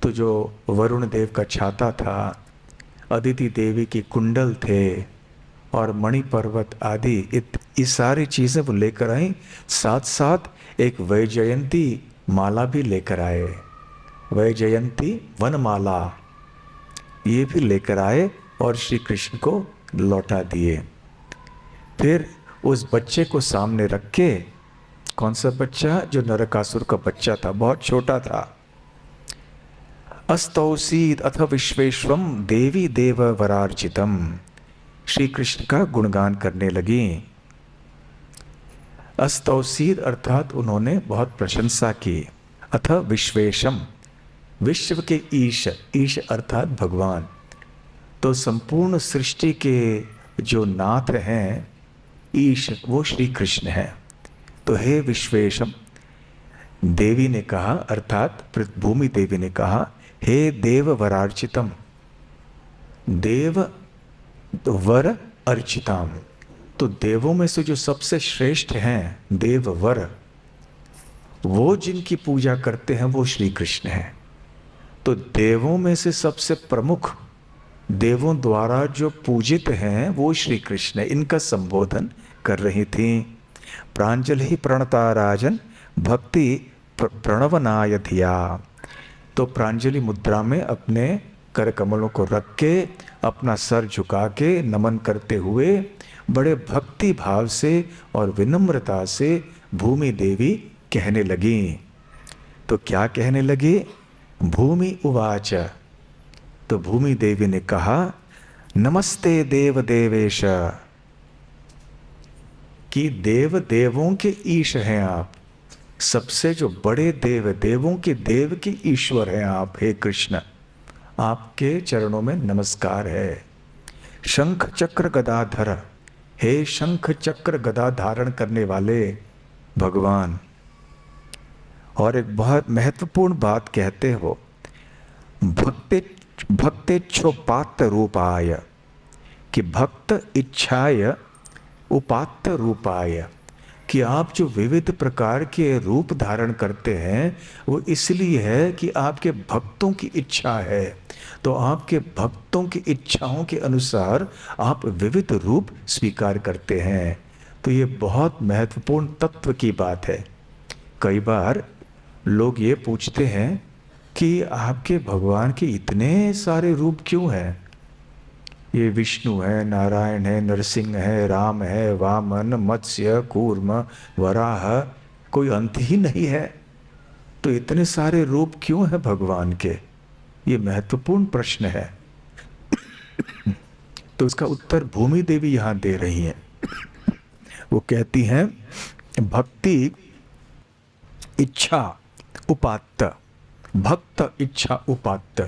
तो जो वरुण देव का छाता था, अदिति देवी की कुंडल थे और मणि पर्वत आदि, ये सारी चीजें वो लेकर आई। साथ साथ एक वैजयंती माला भी लेकर आए, वैजयंती वनमाला, ये भी लेकर आए और श्री कृष्ण को लौटा दिए। फिर उस बच्चे को सामने रख के, कौन सा बच्चा? जो नरकासुर का बच्चा था, बहुत छोटा था। अस्तौसीद अथ विश्वेश्वम देवी देव वरार्जितम, श्री कृष्ण का गुणगान करने लगी। अस्तौसीद अर्थात उन्होंने बहुत प्रशंसा की। अथ विश्वेशम, विश्व के ईश, ईश अर्थात भगवान। तो संपूर्ण सृष्टि के जो नाथ हैं, ईश, वो श्री कृष्ण हैं। तो हे विश्वेशम, देवी ने कहा, अर्थात भूमि देवी ने कहा, हे देव वरार्चितम, देव वर अर्चिताम। तो देवों में से जो सबसे श्रेष्ठ हैं, देव वर, वो जिनकी पूजा करते हैं वो श्री कृष्ण हैं। तो देवों में से सबसे प्रमुख, देवों द्वारा जो पूजित हैं वो श्री कृष्ण है। इनका संबोधन कर रही थी। प्रांजलि प्रणता राजन भक्ति प्रणवनाय धिया। तो प्रांजलि मुद्रा में अपने कर कमलों को रख के, अपना सर झुका के नमन करते हुए बड़े भक्ति भाव से और विनम्रता से भूमि देवी कहने लगी। तो क्या कहने लगी? भूमि उवाच, तो भूमि देवी ने कहा, नमस्ते देव देवेश, कि देव देवों के ईश हैं आप, सबसे जो बड़े देव, देवों के देव के ईश्वर हैं आप, हे कृष्ण, आपके चरणों में नमस्कार है। शंख चक्र गदाधर, हे शंख चक्र गदा धारण करने वाले भगवान। और एक बहुत महत्वपूर्ण बात कहते हो, भक्तेच्छोपात्त रूपाय, कि भक्त इच्छाय उपात्त रूपाय, कि आप जो विविध प्रकार के रूप धारण करते हैं वो इसलिए है कि आपके भक्तों की इच्छा है। तो आपके भक्तों की इच्छाओं के अनुसार आप विविध रूप स्वीकार करते हैं। तो ये बहुत महत्वपूर्ण तत्व की बात है। कई बार लोग ये पूछते हैं कि आपके भगवान के इतने सारे रूप क्यों हैं? ये विष्णु है, नारायण है, नरसिंह है, राम है, वामन, मत्स्य, कूर्म, वराह, कोई अंत ही नहीं है। तो इतने सारे रूप क्यों हैं भगवान के? ये महत्वपूर्ण प्रश्न है। तो इसका उत्तर भूमि देवी यहां दे रही हैं। वो कहती हैं, भक्ति इच्छा उपात्त, भक्त इच्छा उपात्त,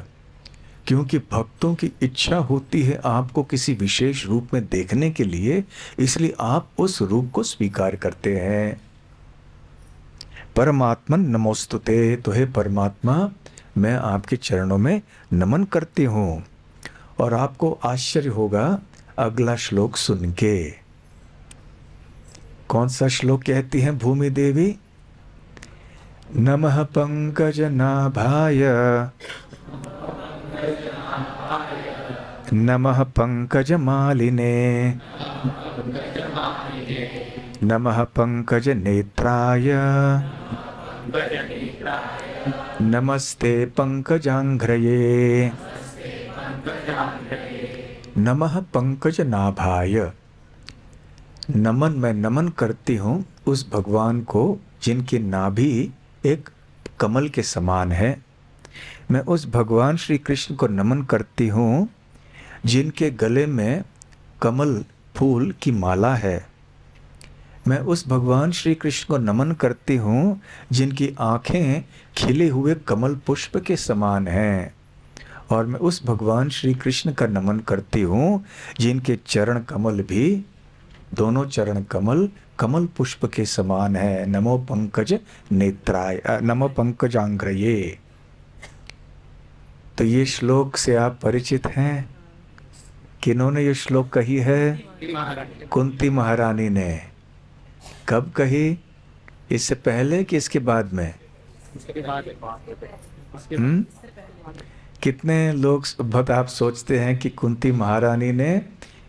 क्योंकि भक्तों की इच्छा होती है आपको किसी विशेष रूप में देखने के लिए, इसलिए आप उस रूप को स्वीकार करते हैं। परमात्मन नमोस्तुते, तो हे परमात्मा, मैं आपके चरणों में नमन करती हूँ। और आपको आश्चर्य होगा अगला श्लोक सुन के। कौन सा श्लोक कहती हैं भूमि देवी? नमः पंकज नाभाय, नमः पंकज मालिने, नमः पंकज नेत्राय, नमस्ते पंकजांघ्रये, नमः पंकज नाभाय। नमन, मैं नमन करती हूँ उस भगवान को जिनकी नाभि एक कमल के समान है। मैं उस भगवान श्री कृष्ण को नमन करती हूँ जिनके गले में कमल फूल की माला है। मैं उस भगवान श्री कृष्ण को नमन करती हूँ जिनकी आँखें खिले हुए कमल पुष्प के समान हैं। और मैं उस भगवान श्री कृष्ण का नमन करती हूँ जिनके चरण कमल भी, दोनों चरण कमल कमल पुष्प के समान है। नमो पंकज नेत्राय, नमो पंकजांघ्रये। तो ये श्लोक से आप परिचित हैं? किन्होंने ये श्लोक कही है? कुंती महारानी ने। कब कही? इससे पहले कि इसके बाद में? कितने लोग भक्त आप सोचते हैं कि कुंती महारानी ने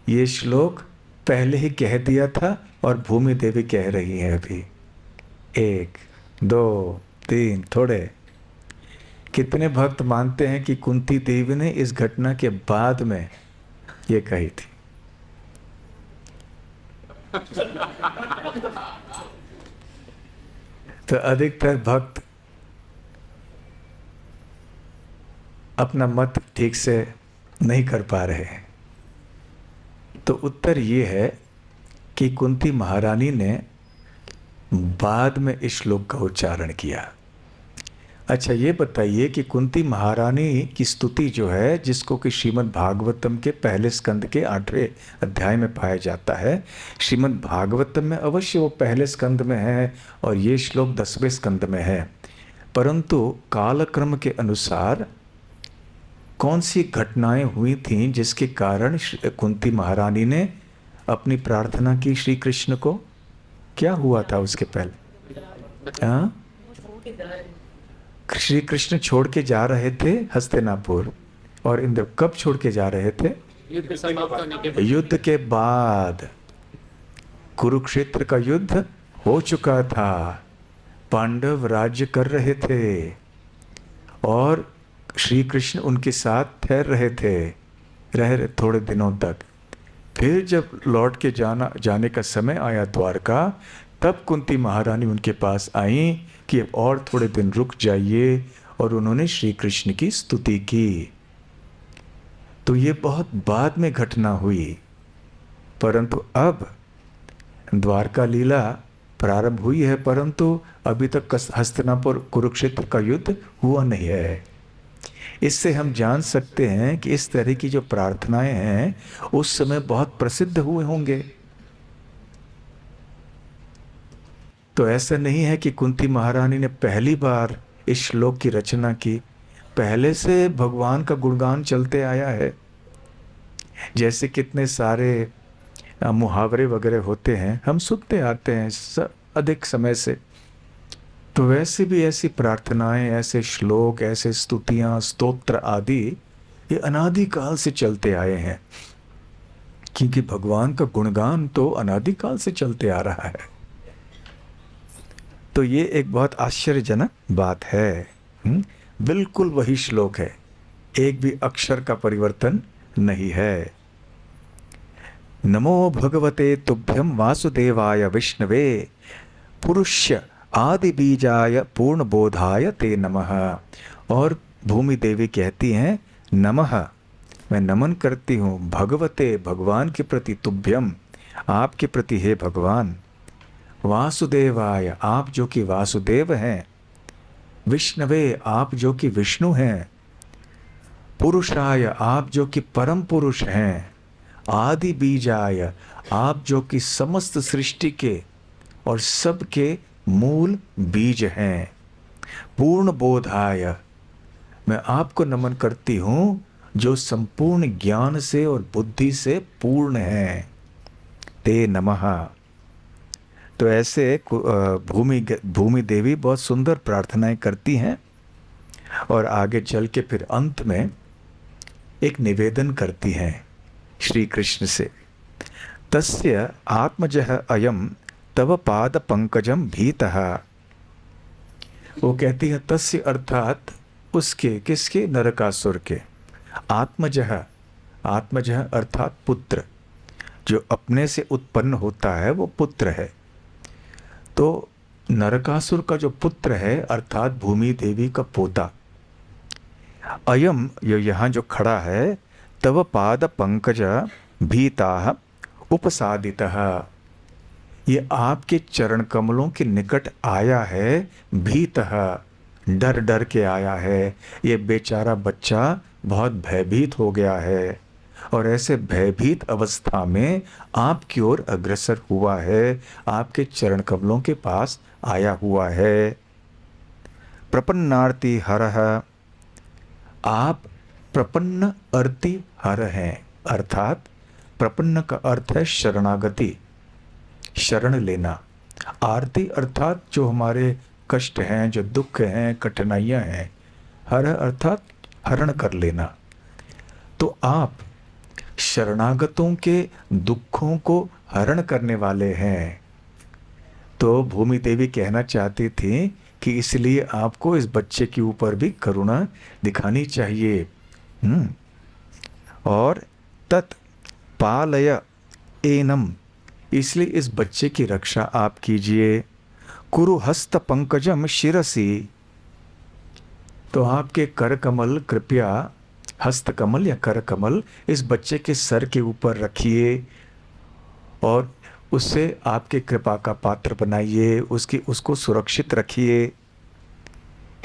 ये श्लोक पहले ही कह दिया था और भूमि देवी कह रही है अभी? 1 2 3 थोड़े। कितने भक्त मानते हैं कि कुंती देवी ने इस घटना के बाद में ये कही थी? तो अधिकतर भक्त अपना मत ठीक से नहीं कर पा रहे हैं। तो उत्तर ये है कि कुंती महारानी ने बाद में इस श्लोक का उच्चारण किया। अच्छा, ये बताइए कि कुंती महारानी की स्तुति जो है, जिसको कि श्रीमद् भागवतम के पहले स्कंद के 8वें अध्याय में पाया जाता है, श्रीमद् भागवतम में अवश्य वो पहले स्कंद में है और ये श्लोक 10वें स्कंद में है, परंतु कालक्रम के अनुसार कौन सी घटनाएं हुई थीं जिसके कारण कुंती महारानी ने अपनी प्रार्थना की श्री कृष्ण को? क्या हुआ था उसके पहले? हाँ, श्री कृष्ण छोड़ के जा रहे थे हस्तिनापुर, और इंद्र कब छोड़ के जा रहे थे? युद्ध के बाद। कुरुक्षेत्र का युद्ध हो चुका था, पांडव राज्य कर रहे थे और श्री कृष्ण उनके साथ ठहर रहे थे, रहे थोड़े दिनों तक। फिर जब लौट के जाने का समय आया द्वारका, तब कुंती महारानी उनके पास आई कि अब और थोड़े दिन रुक जाइए, और उन्होंने श्री कृष्ण की स्तुति की। तो ये बहुत बाद में घटना हुई, परंतु अब द्वारका लीला प्रारंभ हुई है, परंतु अभी तक हस्तिनापुर कुरुक्षेत्र का युद्ध हुआ नहीं है। इससे हम जान सकते हैं कि इस तरह की जो प्रार्थनाएं हैं उस समय बहुत प्रसिद्ध हुए होंगे। तो ऐसा नहीं है कि कुंती महारानी ने पहली बार इस श्लोक की रचना की, पहले से भगवान का गुणगान चलते आया है। जैसे कितने सारे मुहावरे वगैरह होते हैं, हम सुनते आते हैं अधिक समय से। तो वैसे भी ऐसी प्रार्थनाएं, ऐसे श्लोक, ऐसे स्तुतियां, स्तोत्र आदि ये अनादिकाल से चलते आए हैं, क्योंकि भगवान का गुणगान तो अनादिकाल से चलते आ रहा है। तो ये एक बहुत आश्चर्यजनक बात है। बिल्कुल वही श्लोक है, एक भी अक्षर का परिवर्तन नहीं है। नमो भगवते तुभ्यम वासुदेवाय विष्णवे पुरुष्य आदि बीजाय पूर्ण बोधाय ते नमः। और भूमि देवी कहती हैं, नमः, मैं नमन करती हूँ भगवते, भगवान के प्रति, तुभ्यम, आपके प्रति हे भगवान, वासुदेवाय, आप जो कि वासुदेव हैं, विष्णवे, आप जो कि विष्णु हैं, पुरुषाय, आप जो कि परम पुरुष हैं, आदि बीजाय, आप जो कि समस्त सृष्टि के और सबके मूल बीज हैं, पूर्ण बोधाय, मैं आपको नमन करती हूँ जो संपूर्ण ज्ञान से और बुद्धि से पूर्ण है, ते नमः। तो ऐसे भूमि देवी बहुत सुंदर प्रार्थनाएं करती हैं, और आगे चल के फिर अंत में एक निवेदन करती हैं श्री कृष्ण से। तस्य आत्मजः अयम तव पाद पंकजम भीतः। वो कहती है तस्य अर्थात उसके, किसके? नरकासुर के। आत्मजः, आत्मजः अर्थात पुत्र, जो अपने से उत्पन्न होता है वो पुत्र है। तो नरकासुर का जो पुत्र है अर्थात भूमि देवी का पोता। अयम, ये यहाँ जो खड़ा है, तव पाद पंकज भीताः उपसादितः, ये आपके चरण कमलों के निकट आया है, भीतः, डर डर के आया है। ये बेचारा बच्चा बहुत भयभीत हो गया है, और ऐसे भयभीत अवस्था में आपकी ओर अग्रसर हुआ है, आपके चरण कमलों के पास आया हुआ है। प्रपन्नार्ति हरः, आप प्रपन्न अर्ति हर हैं, अर्थात प्रपन्न का अर्थ है शरणागति, शरण लेना। आरती अर्थात जो हमारे कष्ट हैं, जो दुख हैं, कठिनाइयां हैं। हर अर्थात हरण कर लेना। तो आप शरणागतों के दुखों को हरण करने वाले हैं। तो भूमि देवी कहना चाहती थी कि इसलिए आपको इस बच्चे के ऊपर भी करुणा दिखानी चाहिए। और तत् पालय एनम, इसलिए इस बच्चे की रक्षा आप कीजिए। कुरु हस्त पंकजम शिरसी, तो आपके कर कमल कृपया, हस्त कमल या कर कमल इस बच्चे के सर के ऊपर रखिए और उससे आपके कृपा का पात्र बनाइए, उसको सुरक्षित रखिए।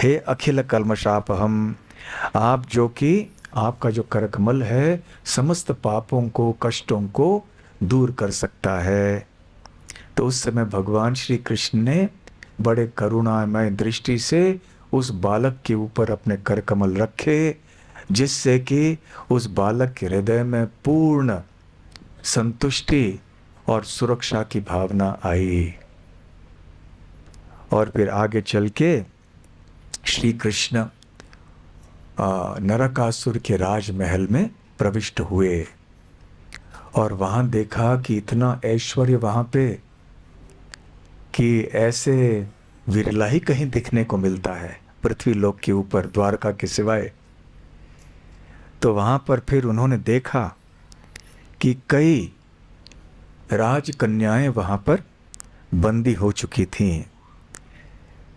हे अखिल कल्मषापहम, आप जो कि आपका जो करकमल है समस्त पापों को कष्टों को दूर कर सकता है। तो उस समय भगवान श्री कृष्ण ने बड़े करुणामय दृष्टि से उस बालक के ऊपर अपने करकमल रखे, जिससे कि उस बालक के हृदय में पूर्ण संतुष्टि और सुरक्षा की भावना आई। और फिर आगे चल के श्री कृष्ण नरकासुर के राजमहल में प्रविष्ट हुए और वहाँ देखा कि इतना ऐश्वर्य वहाँ पे कि ऐसे विरला ही कहीं दिखने को मिलता है पृथ्वी लोक के ऊपर, द्वारका के सिवाय। तो वहाँ पर फिर उन्होंने देखा कि कई राजकन्याएं वहाँ पर बंदी हो चुकी थीं।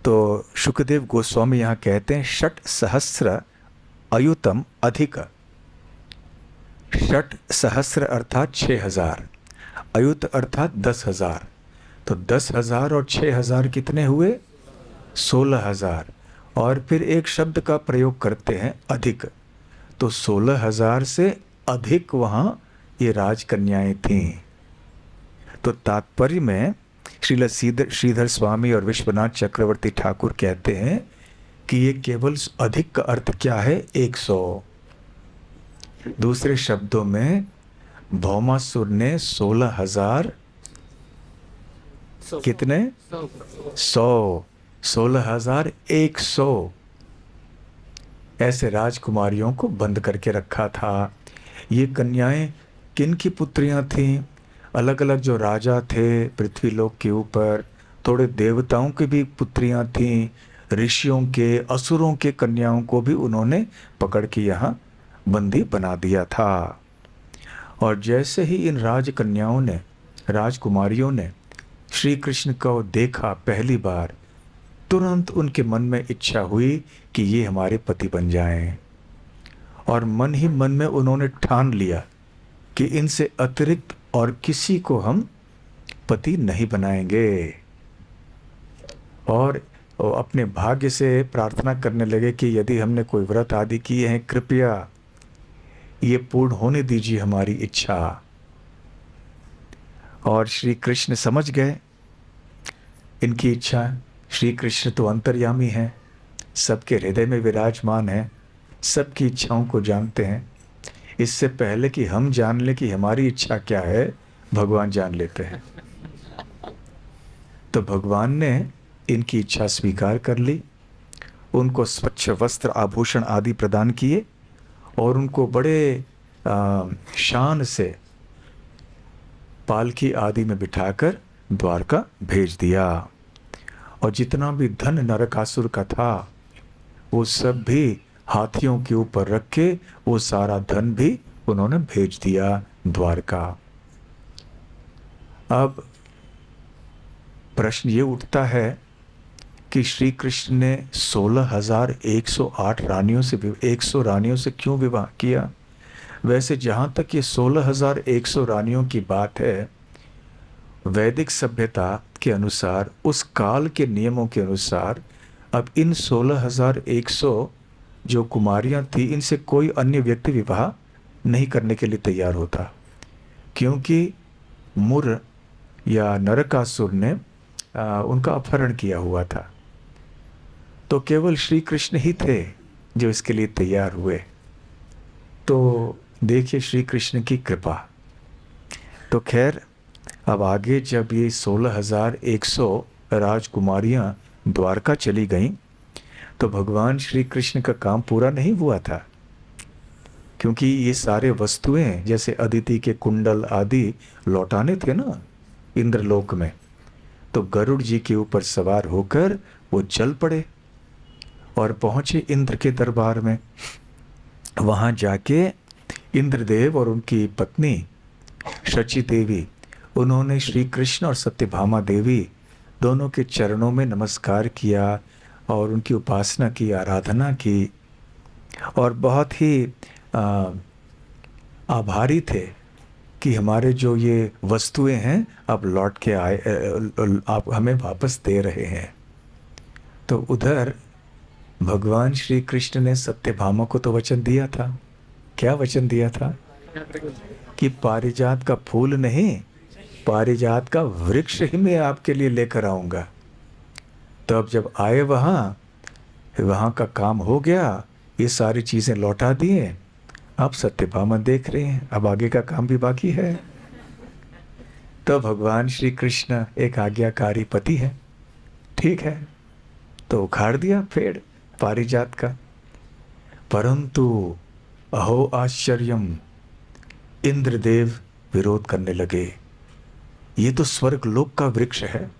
तो शुकदेव गोस्वामी यहाँ कहते हैं 6,000 अयुतम अधिक। 6,000 अर्थात 6,000, अयुत अर्थात 10,000। तो 10,000 और 6,000 कितने हुए? 16,000। और फिर एक शब्द का प्रयोग करते हैं अधिक, तो 16,000 से अधिक वहाँ ये राजकन्याएं थीं। तो तात्पर्य में श्रील श्रीधर स्वामी और विश्वनाथ चक्रवर्ती ठाकुर कहते हैं कि ये केवल अधिक का अर्थ क्या है? 100। दूसरे शब्दों में भौमासुर ने 16,000 कितने? 100, 16,100 ऐसे राजकुमारियों को बंद करके रखा था। ये कन्याएं किन की पुत्रियां थीं? अलग अलग जो राजा थे पृथ्वी लोक के ऊपर, थोड़े देवताओं की भी पुत्रियां थीं, ऋषियों के, असुरों के कन्याओं को भी उन्होंने पकड़ के यहाँ बंदी बना दिया था। और जैसे ही इन राजकन्याओं ने, राजकुमारियों ने श्री कृष्ण को देखा पहली बार, तुरंत उनके मन में इच्छा हुई कि ये हमारे पति बन जाएं। और मन ही मन में उन्होंने ठान लिया कि इनसे अतिरिक्त और किसी को हम पति नहीं बनाएंगे। और अपने भाग्य से प्रार्थना करने लगे कि यदि हमने कोई व्रत आदि किए हैं, कृपया ये पूर्ण होने दीजिए हमारी इच्छा। और श्री कृष्ण समझ गए इनकी इच्छा। श्री कृष्ण तो अंतर्यामी हैं, सबके हृदय में विराजमान हैं, सबकी इच्छाओं को जानते हैं। इससे पहले कि हम जान लें कि हमारी इच्छा क्या है, भगवान जान लेते हैं। तो भगवान ने इनकी इच्छा स्वीकार कर ली, उनको स्वच्छ वस्त्र आभूषण आदि प्रदान किए और उनको बड़े शान से पालकी आदि में बिठाकर द्वारका भेज दिया। और जितना भी धन नरकासुर का था वो सब भी हाथियों के ऊपर रख के वो सारा धन भी उन्होंने भेज दिया द्वारका। अब प्रश्न ये उठता है कि श्री कृष्ण ने 16,108 रानियों से 100 रानियों से क्यों विवाह किया? वैसे जहाँ तक ये 16,100 रानियों की बात है, वैदिक सभ्यता के अनुसार, उस काल के नियमों के अनुसार, अब इन 16,100 जो कुमारियां थी, इनसे कोई अन्य व्यक्ति विवाह नहीं करने के लिए तैयार होता, क्योंकि मुर या नरकासुर ने उनका अपहरण किया हुआ था। तो केवल श्री कृष्ण ही थे जो इसके लिए तैयार हुए। तो देखिए श्री कृष्ण की कृपा। तो खैर अब आगे जब ये 16,100 राजकुमारियां द्वारका चली गईं, तो भगवान श्री कृष्ण का काम पूरा नहीं हुआ था, क्योंकि ये सारे वस्तुएं जैसे अदिति के कुंडल आदि लौटाने थे ना इंद्रलोक में। तो गरुड़ जी के ऊपर सवार होकर वो चल पड़े और पहुंचे इंद्र के दरबार में। वहां जाके इंद्रदेव और उनकी पत्नी शची देवी उन्होंने श्री कृष्ण और सत्यभामा देवी दोनों के चरणों में नमस्कार किया और उनकी उपासना की, आराधना की, और बहुत ही आभारी थे कि हमारे जो ये वस्तुएं हैं अब लौट के आए, आप हमें वापस दे रहे हैं। तो उधर भगवान श्री कृष्ण ने सत्यभामा को तो वचन दिया था। क्या वचन दिया था? कि पारिजात का फूल नहीं, पारिजात का वृक्ष ही मैं आपके लिए लेकर आऊंगा। तो अब जब आए वहां का काम हो गया, ये सारी चीजें लौटा दिए। अब सत्यभामा देख रहे हैं, अब आगे का काम भी बाकी है। तो भगवान श्री कृष्ण एक आज्ञाकारी पति है, ठीक है, तो उखाड़ दिया पेड़ पारिजात का। परंतु अहो आश्चर्यम, इंद्रदेव विरोध करने लगे। ये तो स्वर्ग लोक का वृक्ष है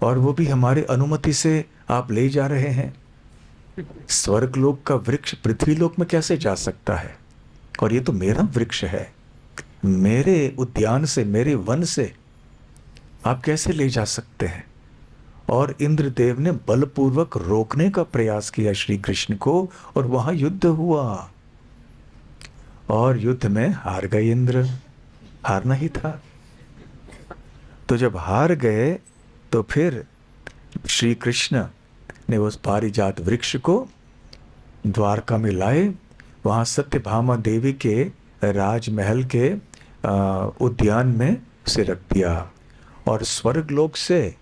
और वो भी हमारे अनुमति से आप ले जा रहे हैं। स्वर्ग लोक का वृक्ष पृथ्वी लोक में कैसे जा सकता है? और ये तो मेरा वृक्ष है, मेरे उद्यान से, मेरे वन से आप कैसे ले जा सकते हैं? और इंद्रदेव ने बलपूर्वक रोकने का प्रयास किया श्री कृष्ण को, और वहां युद्ध हुआ और युद्ध में हार गए इंद्र। हारना ही था। तो जब हार गए तो फिर श्री कृष्ण ने उस पारिजात वृक्ष को द्वारका में लाए, वहाँ सत्यभामा देवी के राजमहल के उद्यान में उसे रख दिया। और स्वर्गलोक से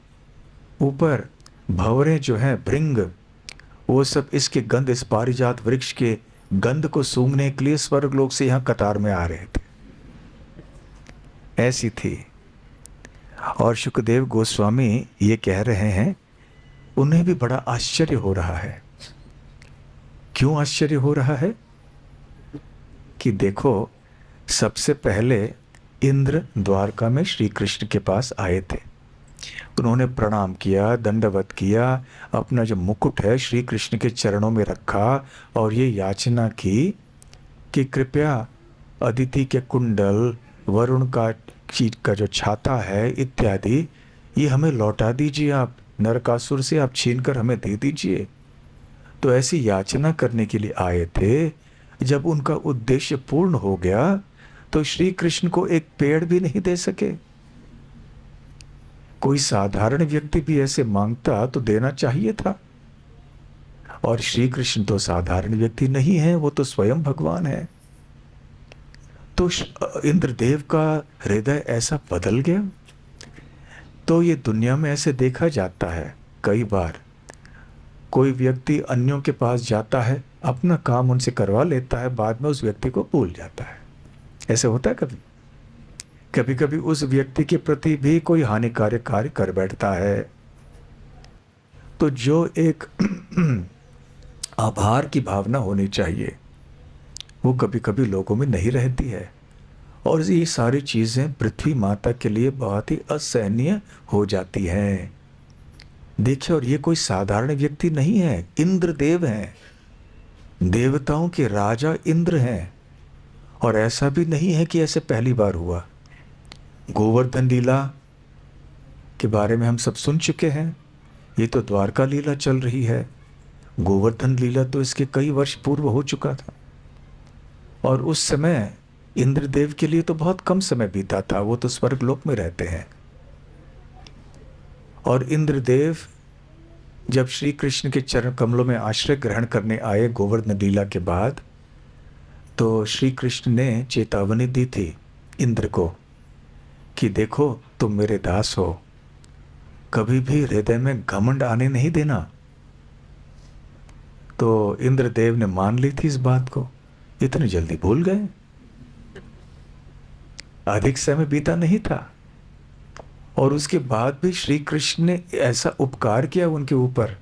ऊपर भंवरे जो हैं, भृंग, वो सब इसके गंध, इस पारिजात वृक्ष के गंध को सूंघने के लिए स्वर्गलोक से यहाँ कतार में आ रहे थे। ऐसी थी। और शुकदेव गोस्वामी ये कह रहे हैं, उन्हें भी बड़ा आश्चर्य हो रहा है। क्यों आश्चर्य हो रहा है? कि देखो, सबसे पहले इंद्र द्वारका में श्री कृष्ण के पास आए थे। उन्होंने प्रणाम किया, दंडवत किया, अपना जो मुकुट है श्री कृष्ण के चरणों में रखा और ये याचना की कि कृपया अदिति के कुंडल, वरुण का चीट का जो छाता है इत्यादि, ये हमें लौटा दीजिए, आप नरकासुर से आप छीन कर हमें दे दीजिए। तो ऐसी याचना करने के लिए आए थे। जब उनका उद्देश्य पूर्ण हो गया तो श्री कृष्ण को एक पेड़ भी नहीं दे सके। कोई साधारण व्यक्ति भी ऐसे मांगता तो देना चाहिए था, और श्री कृष्ण तो साधारण व्यक्ति नहीं है, वो तो स्वयं भगवान है। तो इंद्रदेव का हृदय ऐसा बदल गया। तो ये दुनिया में ऐसे देखा जाता है, कई बार कोई व्यक्ति अन्यों के पास जाता है, अपना काम उनसे करवा लेता है, बाद में उस व्यक्ति को भूल जाता है। ऐसे होता है कभी कभी कभी उस व्यक्ति के प्रति भी कोई हानिकारक कार्य कर बैठता है। तो जो एक आभार की भावना होनी चाहिए, वो कभी कभी लोगों में नहीं रहती है, और ये सारी चीजें पृथ्वी माता के लिए बहुत ही असहनीय हो जाती हैं। देखिए, और ये कोई साधारण व्यक्ति नहीं है, इंद्रदेव हैं, देवताओं के राजा इंद्र हैं। और ऐसा भी नहीं है कि ऐसे पहली बार हुआ। गोवर्धन लीला के बारे में हम सब सुन चुके हैं। ये तो द्वारका लीला चल रही है। गोवर्धन लीला तो इसके कई वर्ष पूर्व हो चुका था, और उस समय इंद्रदेव के लिए तो बहुत कम समय बीता था, वो तो स्वर्गलोक में रहते हैं। और इंद्रदेव जब श्री कृष्ण के चरण कमलों में आश्रय ग्रहण करने आए गोवर्धन लीला के बाद, तो श्री कृष्ण ने चेतावनी दी थी इंद्र को कि देखो, तुम मेरे दास हो, कभी भी हृदय में घमंड आने नहीं देना। तो इंद्रदेव ने मान ली थी इस बात को, इतनी जल्दी भूल गए, अधिक समय बीता नहीं था। और उसके बाद भी श्री कृष्ण ने ऐसा उपकार किया उनके ऊपर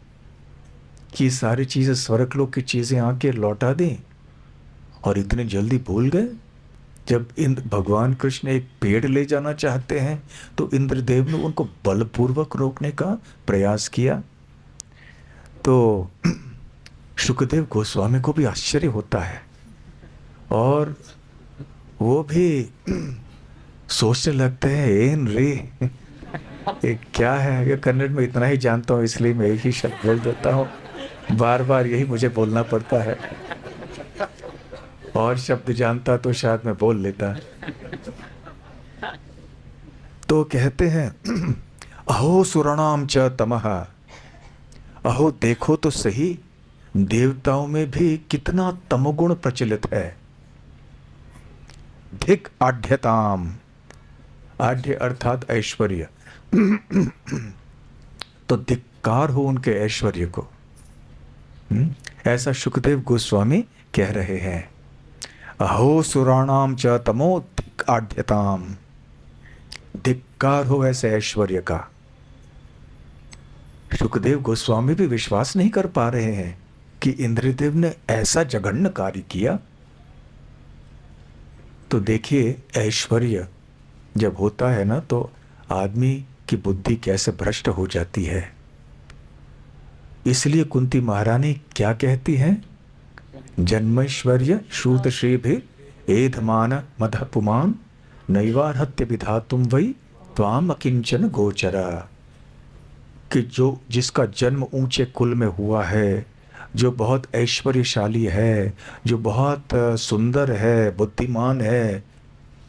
कि सारी चीजें, स्वर्गलोक की चीजें आके लौटा दें, और इतने जल्दी भूल गए। जब भगवान कृष्ण एक पेड़ ले जाना चाहते हैं तो इंद्रदेव ने उनको बलपूर्वक रोकने का प्रयास किया। तो शुकदेव गोस्वामी को भी आश्चर्य होता है, और वो भी सोचने लगते हैं एन रे ये क्या है। ये कन्नड़ में इतना ही जानता हूँ इसलिए मैं एक ही शब्द बोल देता हूँ, बार बार यही मुझे बोलना पड़ता है। और शब्द जानता तो शायद मैं बोल लेता। तो कहते हैं अहो सुरणाम च तमः, अहो देखो तो सही देवताओं में भी कितना तमोगुण प्रचलित है। धिक आढ्यताम, आढ्य अर्थात ऐश्वर्य, तो धिक्कार हो उनके ऐश्वर्य को। ऐसा सुखदेव गोस्वामी कह रहे हैं। अहो सुराणाम च तमो धिक आढ्यताम, धिक्कार हो ऐसे ऐश्वर्य का। सुखदेव गोस्वामी भी विश्वास नहीं कर पा रहे हैं कि इंद्रदेव ने ऐसा जघन्य कार्य किया। तो देखिए ऐश्वर्य जब होता है ना तो आदमी की बुद्धि कैसे भ्रष्ट हो जाती है। इसलिए कुंती महारानी क्या कहती हैं, जन्मैश्वर्य श्रुत श्री भी एधमान मध पुमान नैवारहत्य विधातुम वै त्वाम अकिंचन गोचरा, कि जो जिसका जन्म ऊंचे कुल में हुआ है, जो बहुत ऐश्वर्यशाली है, जो बहुत सुंदर है, बुद्धिमान है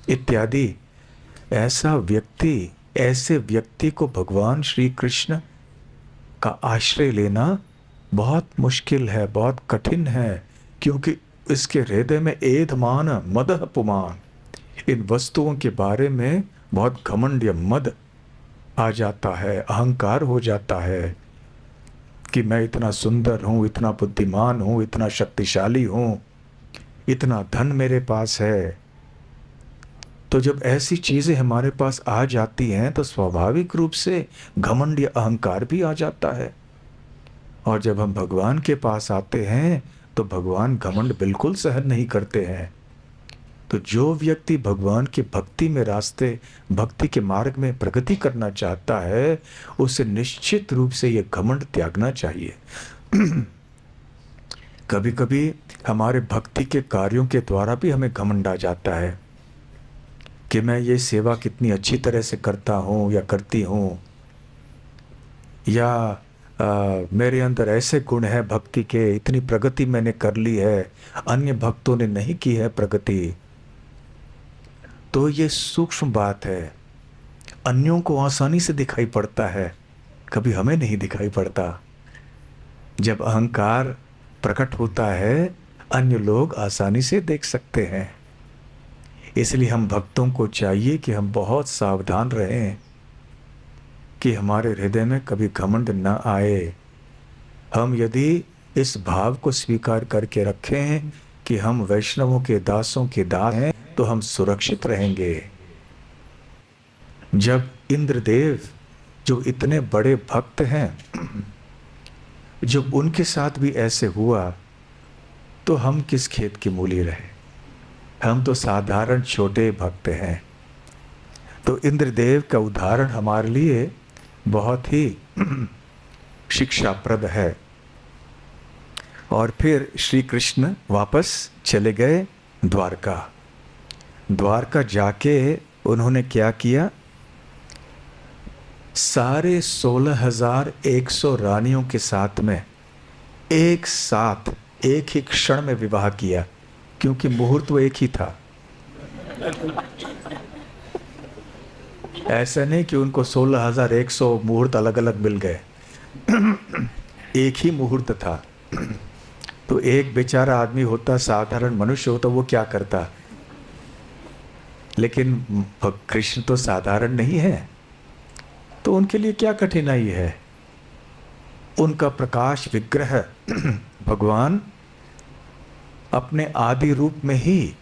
इत्यादि, ऐसा व्यक्ति, ऐसे व्यक्ति को भगवान श्री कृष्ण का आश्रय लेना बहुत मुश्किल है, बहुत कठिन है, क्योंकि इसके हृदय में एधमान मदह पुमान, इन वस्तुओं के बारे में बहुत घमंड या मद आ जाता है, अहंकार हो जाता है कि मैं इतना सुंदर हूँ, इतना बुद्धिमान हूँ, इतना शक्तिशाली हूँ, इतना धन मेरे पास है। तो जब ऐसी चीज़ें हमारे पास आ जाती हैं तो स्वाभाविक रूप से घमंड या अहंकार भी आ जाता है। और जब हम भगवान के पास आते हैं तो भगवान घमंड बिल्कुल सहन नहीं करते हैं। तो जो व्यक्ति भगवान की भक्ति में रास्ते, भक्ति के मार्ग में प्रगति करना चाहता है, उसे निश्चित रूप से ये घमंड त्यागना चाहिए। कभी कभी हमारे भक्ति के कार्यों के द्वारा भी हमें घमंड आ जाता है कि मैं ये सेवा कितनी अच्छी तरह से करता हूँ या करती हूँ, या मेरे अंदर ऐसे गुण है भक्ति के, इतनी प्रगति मैंने कर ली है, अन्य भक्तों ने नहीं की है प्रगति। तो ये सूक्ष्म बात है, अन्यों को आसानी से दिखाई पड़ता है, कभी हमें नहीं दिखाई पड़ता। जब अहंकार प्रकट होता है अन्य लोग आसानी से देख सकते हैं। इसलिए हम भक्तों को चाहिए कि हम बहुत सावधान रहें कि हमारे हृदय में कभी घमंड न आए। हम यदि इस भाव को स्वीकार करके रखें कि हम वैष्णवों के दासों के दास हैं तो हम सुरक्षित रहेंगे। जब इंद्रदेव जो इतने बड़े भक्त हैं, जब उनके साथ भी ऐसे हुआ तो हम किस खेत की मूली रहे, हम तो साधारण छोटे भक्त हैं। तो इंद्रदेव का उदाहरण हमारे लिए बहुत ही शिक्षाप्रद है। और फिर श्री कृष्ण वापस चले गए द्वारका। द्वारका जाके उन्होंने क्या किया, सारे 16,100 रानियों के साथ में एक साथ एक ही क्षण में विवाह किया, क्योंकि मुहूर्त वो एक ही था। ऐसा नहीं कि उनको 16,100 मुहूर्त अलग अलग मिल गए, एक ही मुहूर्त था। तो एक बेचारा आदमी होता, साधारण मनुष्य होता, वो क्या करता, लेकिन कृष्ण तो साधारण नहीं है, तो उनके लिए क्या कठिनाई है। उनका प्रकाश विग्रह भगवान अपने आदि रूप में ही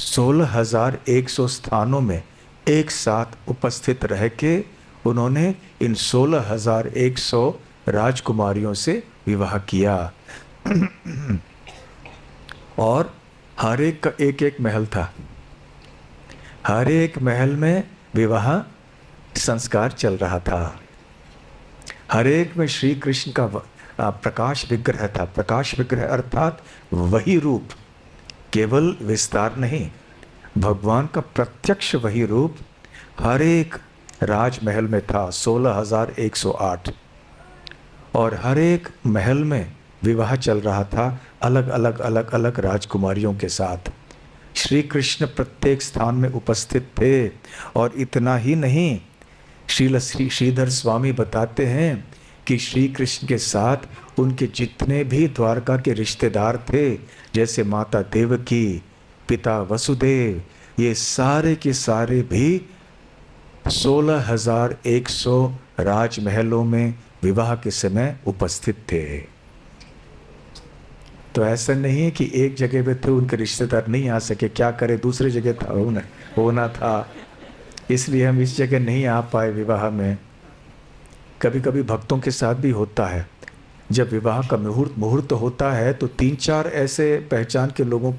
16,100 स्थानों में एक साथ उपस्थित रह के उन्होंने इन 16,100 राजकुमारियों से विवाह किया। और हर एक का एक एक महल था, हर एक महल में विवाह संस्कार चल रहा था। हर एक में श्री कृष्ण का प्रकाश विग्रह था। प्रकाश विग्रह अर्थात वही रूप, केवल विस्तार नहीं, भगवान का प्रत्यक्ष वही रूप हर एक राजमहल में था, 16,108, और हर एक महल में विवाह चल रहा था अलग अलग अलग अलग राजकुमारियों के साथ। श्री कृष्ण प्रत्येक स्थान में उपस्थित थे। और इतना ही नहीं, श्री श्रीधर स्वामी बताते हैं कि श्री कृष्ण के साथ उनके जितने भी द्वारका के रिश्तेदार थे, जैसे माता देवकी, पिता वसुदेव, ये सारे के सारे भी 16,100 राजमहलों में विवाह के समय उपस्थित थे। तो ऐसा नहीं है कि एक जगह पे थे, उनके रिश्तेदार नहीं आ सके, क्या करे, दूसरी जगह था होना था, इसलिए हम इस जगह नहीं आ पाए विवाह में। कभी कभी भक्तों के साथ भी होता है, जब विवाह का मुहूर्त होता है तो 3-4 ऐसे पहचान के लोगों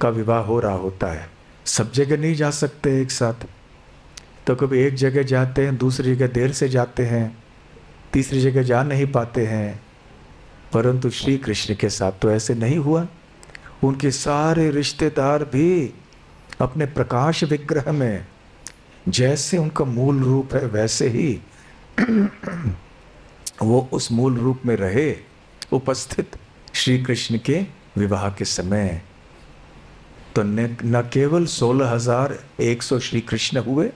का विवाह हो रहा होता है। सब जगह नहीं जा सकते एक साथ, तो कभी एक जगह जाते हैं, दूसरी जगह देर से जाते हैं, तीसरी जगह जा नहीं पाते हैं। परंतु श्री कृष्ण के साथ तो ऐसे नहीं हुआ। उनके सारे रिश्तेदार भी अपने प्रकाश विग्रह में, जैसे उनका मूल रूप है वैसे ही वो उस मूल रूप में रहे, उपस्थित श्री कृष्ण के विवाह के समय। तो न केवल 16,100 श्री कृष्ण हुए,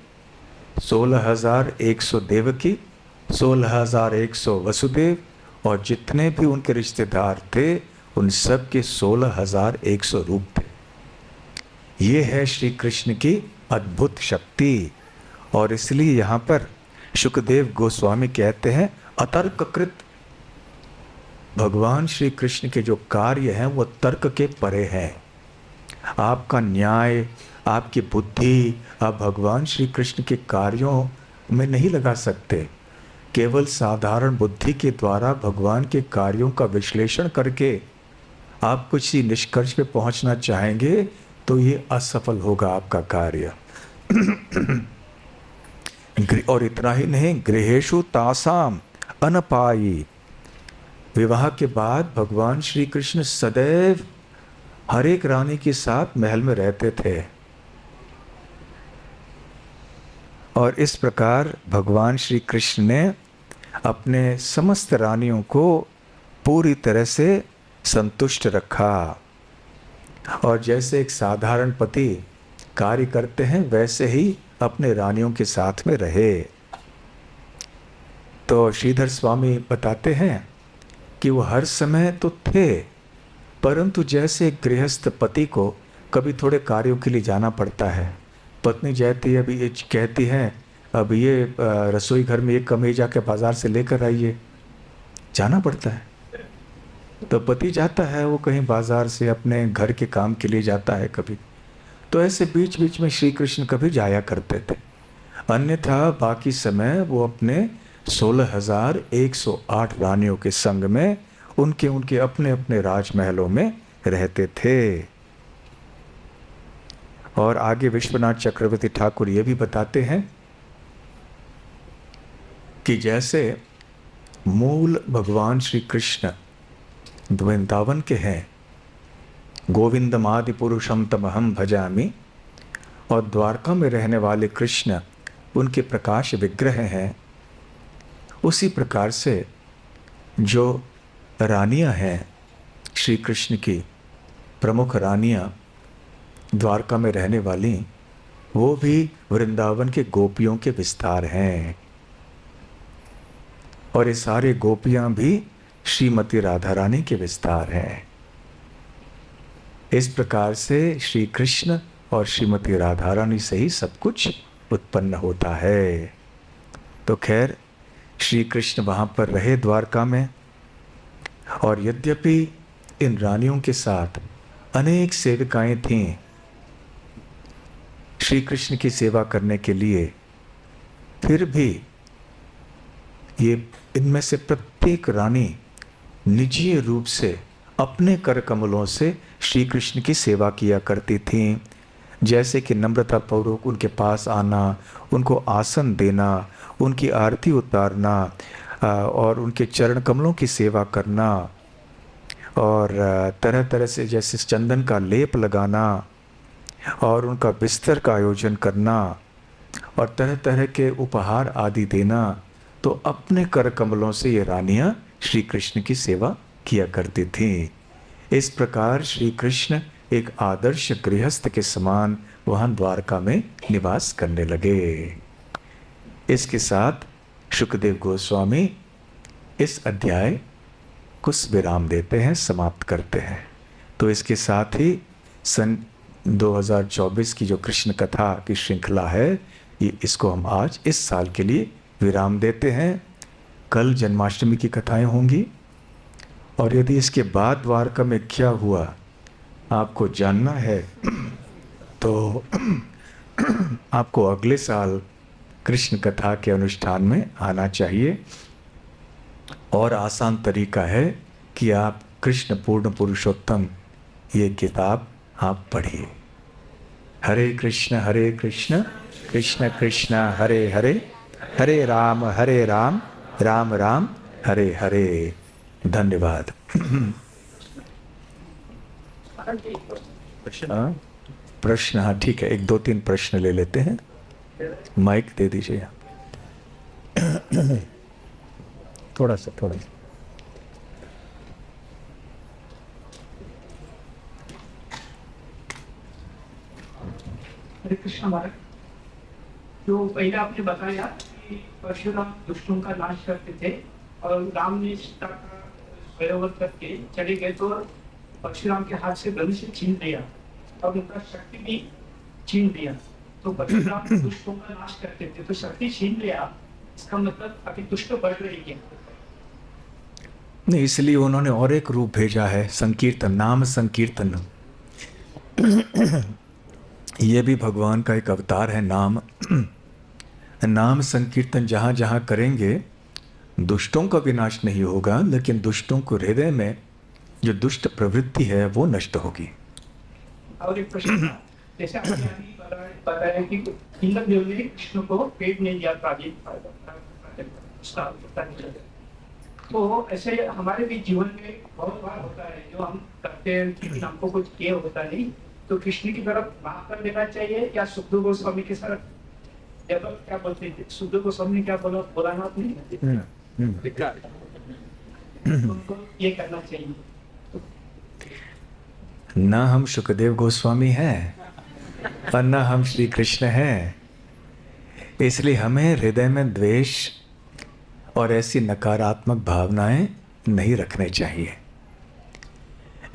16,100 देवकी, 16,100 वसुदेव, और जितने भी उनके रिश्तेदार थे उन सब के 16,100 रूप थे। ये है श्री कृष्ण की अद्भुत शक्ति। और इसलिए यहाँ पर शुकदेव गोस्वामी कहते हैं, अतर्ककृत, भगवान श्री कृष्ण के जो कार्य हैं वो तर्क के परे हैं। आपका न्याय, आपकी बुद्धि आप भगवान श्री कृष्ण के कार्यों में नहीं लगा सकते। केवल साधारण बुद्धि के द्वारा भगवान के कार्यों का विश्लेषण करके आप कुछ ही निष्कर्ष पे पहुंचना चाहेंगे तो ये असफल होगा आपका कार्य। और इतना ही नहीं, गृहेषु तासाम अनपायी, विवाह के बाद भगवान श्री कृष्ण सदैव हर एक रानी के साथ महल में रहते थे। और इस प्रकार भगवान श्री कृष्ण ने अपने समस्त रानियों को पूरी तरह से संतुष्ट रखा। और जैसे एक साधारण पति कार्य करते हैं वैसे ही अपने रानियों के साथ में रहे। तो श्रीधर स्वामी बताते हैं कि वो हर समय तो थे, परंतु जैसे गृहस्थ पति को कभी थोड़े कार्यों के लिए जाना पड़ता है, पत्नी जाती है, अभी ये कहती है अब ये रसोई घर में एक कमी जाके बाजार से लेकर आइए, जाना पड़ता है। तो पति जाता है, वो कहीं बाजार से अपने घर के काम के लिए जाता है कभी। तो ऐसे बीच बीच में श्री कृष्ण कभी जाया करते थे, अन्यथा बाकी समय वो अपने 16,108 रानियों के संग में उनके अपने अपने राजमहलों में रहते थे। और आगे विश्वनाथ चक्रवर्ती ठाकुर ये भी बताते हैं कि जैसे मूल भगवान श्री कृष्ण वृंदावन के हैं, गोविंदमादि पुरुषम तमहम भजामि, और द्वारका में रहने वाले कृष्ण उनके प्रकाश विग्रह हैं, उसी प्रकार से जो रानियां हैं श्री कृष्ण की, प्रमुख रानियां द्वारका में रहने वाली, वो भी वृंदावन के गोपियों के विस्तार हैं। और ये सारे गोपियां भी श्रीमती राधा रानी के विस्तार हैं। इस प्रकार से श्री कृष्ण और श्रीमती राधा रानी से ही सब कुछ उत्पन्न होता है। तो खैर, श्री कृष्ण वहाँ पर रहे द्वारका में, और यद्यपि इन रानियों के साथ अनेक सेविकाएं थीं श्री कृष्ण की सेवा करने के लिए, फिर भी ये इनमें से प्रत्येक रानी निजी रूप से अपने कर कमलों से श्री कृष्ण की सेवा किया करती थीं। जैसे कि नम्रतापूर्वक उनके पास आना, उनको आसन देना, उनकी आरती उतारना, और उनके चरण कमलों की सेवा करना, और तरह तरह से जैसे चंदन का लेप लगाना, और उनका बिस्तर का आयोजन करना और तरह तरह के उपहार आदि देना, तो अपने कर कमलों से ये रानियां श्री कृष्ण की सेवा किया करती थीं। इस प्रकार श्री कृष्ण एक आदर्श गृहस्थ के समान वहां द्वारका में निवास करने लगे। इसके साथ शुकदेव गोस्वामी इस अध्याय को विराम देते हैं, समाप्त करते हैं। तो इसके साथ ही सन 2024 की जो कृष्ण कथा की श्रृंखला है, ये इसको हम आज इस साल के लिए विराम देते हैं। कल जन्माष्टमी की कथाएं होंगी, और यदि इसके बाद द्वारका में क्या हुआ आपको जानना है तो आपको अगले साल कृष्ण कथा के अनुष्ठान में आना चाहिए। और आसान तरीका है कि आप कृष्ण पूर्ण पुरुषोत्तम ये किताब आप पढ़िए। हरे कृष्ण कृष्ण कृष्ण हरे हरे, हरे राम राम राम हरे हरे। धन्यवाद। प्रश्न, हाँ ठीक है, 1-2-3 प्रश्न ले लेते हैं। माइक दे दीजिए थोड़ा सा। हरे कृष्ण महाराज, जो पहले आपने बताया कि परशुराम दुष्टों का नाश करते थे और राम ने सीता का स्वयंवर करके चले गए, तो परशुराम के हाथ से धनुष छीन लिया और उनका शक्ति भी छीन लिया। तो परशुराम दुष्टों का नाश करते थे, तो शक्ति छीन लिया, इसका मतलब अभी दुष्ट बढ़ रही है। नहीं, इसलिए उन्होंने और एक रूप भेजा है, संकीर्तन, नाम संकीर्तन। ये भी भगवान का एक अवतार है। नाम संकीर्तन जहाँ जहाँ करेंगे दुष्टों का विनाश नहीं होगा, लेकिन दुष्टों को हृदय में जो दुष्ट प्रवृत्ति है वो नष्ट होगी। और एक प्रश्न, जैसे आपने अभी बताया कि इंद्र देव ने कृष्ण को पेट नहीं दिया, तो ऐसे हमारे भी जीवन में बहुत बार होता है, जो हम करते हैं लेकिन हमको कुछ किए होता नहीं, तो कृष्ण की तरफ माफ कर देना चाहिए, या सुखदेव गोस्वामी के साथ क्या बोलते हैं, सुखदेव गोस्वामी ने क्या बोला ना आपने, उनको ये करना चाहिए। न हम सुखदेव गोस्वामी हैं और न हम श्री कृष्ण हैं, इसलिए हमें हृदय में द्वेष और ऐसी नकारात्मक भावनाएं नहीं रखने चाहिए।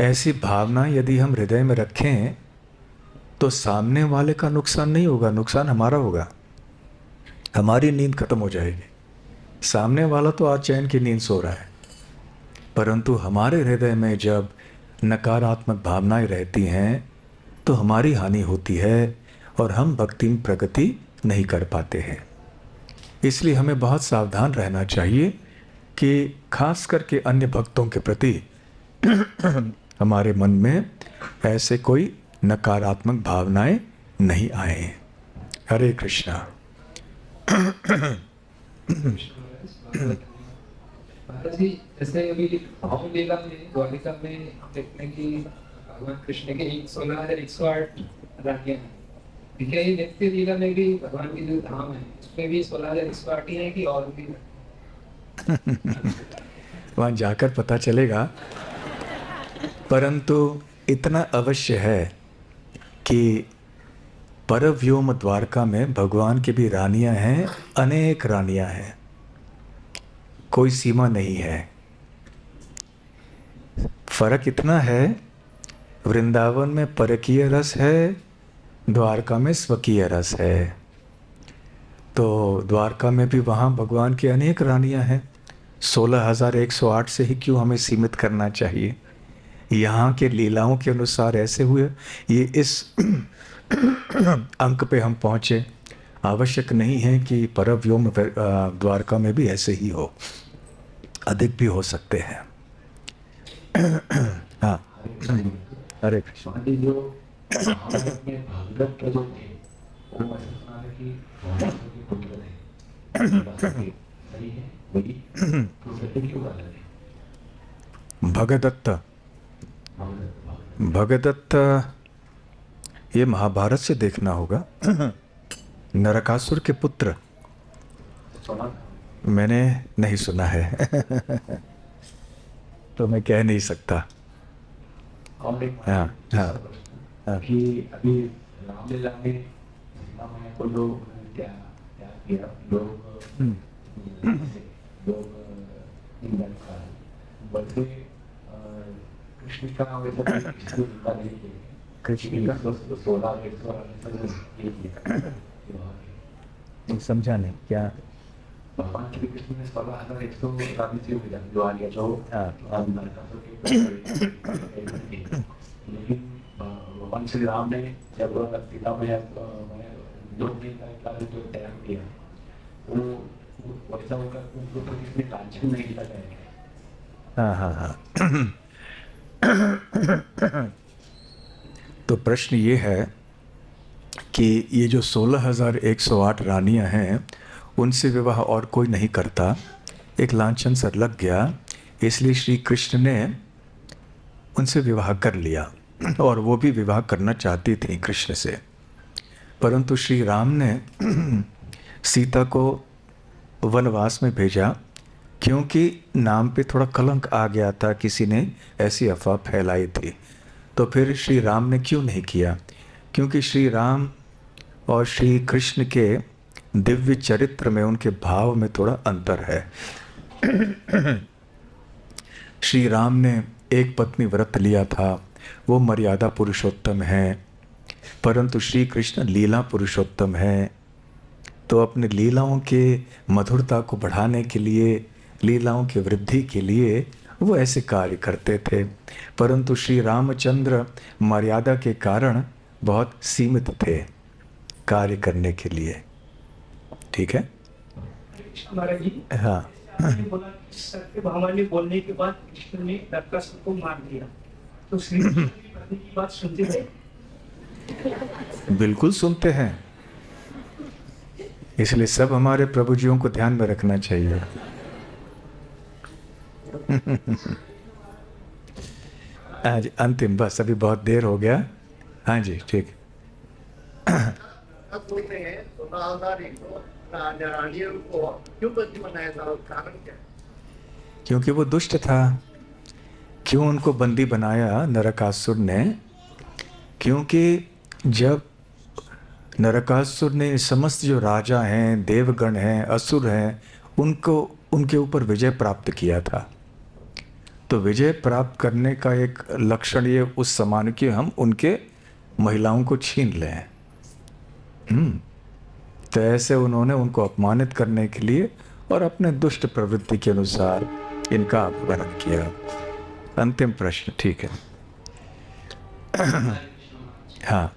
ऐसी भावना यदि हम हृदय में रखें तो सामने वाले का नुकसान नहीं होगा, नुकसान हमारा होगा। हमारी नींद खत्म हो जाएगी। सामने वाला तो आज चैन की नींद सो रहा है, परंतु हमारे हृदय में जब नकारात्मक भावनाएं रहती हैं तो हमारी हानि होती है और हम भक्ति में प्रगति नहीं कर पाते हैं। इसलिए हमें बहुत सावधान रहना चाहिए कि खास करके अन्य भक्तों के प्रति हमारे मन में ऐसे कोई नकारात्मक भावनाएं नहीं आए। हरे कृष्णा। जी, जैसे अभी भाव लीला में द्वारिका में हम देखते हैं कि भगवान कृष्ण के 16,108 रानियां हैं। ठीक है, ये नित्य लीला में भी भगवान की जो धाम है उसमें भी 16,108 ही है कि और भी? वहाँ जाकर पता चलेगा, परंतु इतना अवश्य है कि परव्योम द्वारका में भगवान की भी रानियां हैं, अनेक रानियां हैं, कोई सीमा नहीं है। फर्क इतना है, वृंदावन में परकीय रस है, द्वारका में स्वकीय रस है। तो द्वारका में भी वहाँ भगवान की अनेक रानियां हैं। 16,108 से ही क्यों हमें सीमित करना चाहिए? यहाँ के लीलाओं के अनुसार ऐसे हुए, ये इस अंक पे हम पहुँचे। आवश्यक नहीं है कि परव्योम द्वारका में भी ऐसे ही हो, अधिक भी हो सकते हैं। हाँ, हरे कृष्ण। जो भागवत में भागवत के जो थे वो ऐसा सुना है कि सही है वही, तो सत्य क्यों गलत है? भगदत्त ये महाभारत से देखना होगा। नरकासुर के पुत्र मैंने नहीं सुना है। तो मैं कह नहीं सकता। और एक हाँ हाँ हाँ। कि अभी रामलीला में रामायण को लोग क्या क्या किया, लोग इंडियन का बल्कि कृष्ण का वैसा इसको निकाल नहीं किया। कृष्ण का 16 ये किया समझा नहीं क्या? भगवान श्री कृष्ण ने 16,100 जो आ गया जो लेकिन भगवान श्री राम ने जब सीता मैया जो जो त्याग किया वो वैसा होगा, उनको तो किसी ने लांछन नहीं लगाया। हाँ हाँ हाँ। तो प्रश्न ये है कि ये जो 16,108 रानियां हैं उनसे विवाह और कोई नहीं करता, एक लांछन सा लग गया, इसलिए श्री कृष्ण ने उनसे विवाह कर लिया और वो भी विवाह करना चाहती थी कृष्ण से। परंतु श्री राम ने सीता को वनवास में भेजा क्योंकि नाम पे थोड़ा कलंक आ गया था, किसी ने ऐसी अफवाह फैलाई थी। तो फिर श्री राम ने क्यों नहीं किया? क्योंकि श्री राम और श्री कृष्ण के दिव्य चरित्र में, उनके भाव में थोड़ा अंतर है। श्री राम ने एक पत्नी व्रत लिया था, वो मर्यादा पुरुषोत्तम है, परंतु श्री कृष्ण लीला पुरुषोत्तम है। तो अपने लीलाओं के मधुरता को बढ़ाने के लिए, लीलाओं की वृद्धि के लिए वो ऐसे कार्य करते थे। परंतु श्री रामचंद्र मर्यादा के कारण बहुत सीमित थे कार्य करने के लिए। ठीक है? महाराज जी, हाँ। आपने बोला कि सत्यभामा ने बोलने के बाद कृष्ण ने नरकासुर को मार दिया, तो श्री कृष्ण की पत्नी की बात सुनते थे? बिल्कुल सुनते हैं, इसलिए सब हमारे प्रभुजियों को ध्यान में रखना चाहिए। आज अंतिम, बस अभी बहुत देर हो गया। हाँ जी ठीक। अब बोलते हैं 16,100 रानियों को क्यों बंदी बनाया था, कारण क्या? क्योंकि वो दुष्ट था। क्यों उनको बंदी बनाया नरकासुर ने? क्योंकि जब नरकासुर ने समस्त जो राजा हैं, देवगण हैं, असुर हैं, उनको उनके ऊपर विजय प्राप्त किया था। तो विजय प्राप्त करने का एक लक्षण ये उस समान कि हम उनके महिलाओं को छीन लें। तो ऐसे उन्होंने उनको अपमानित करने के लिए और अपने दुष्ट प्रवृत्ति के अनुसार इनका अपहरण किया। अंतिम प्रश्न, ठीक है? हाँ।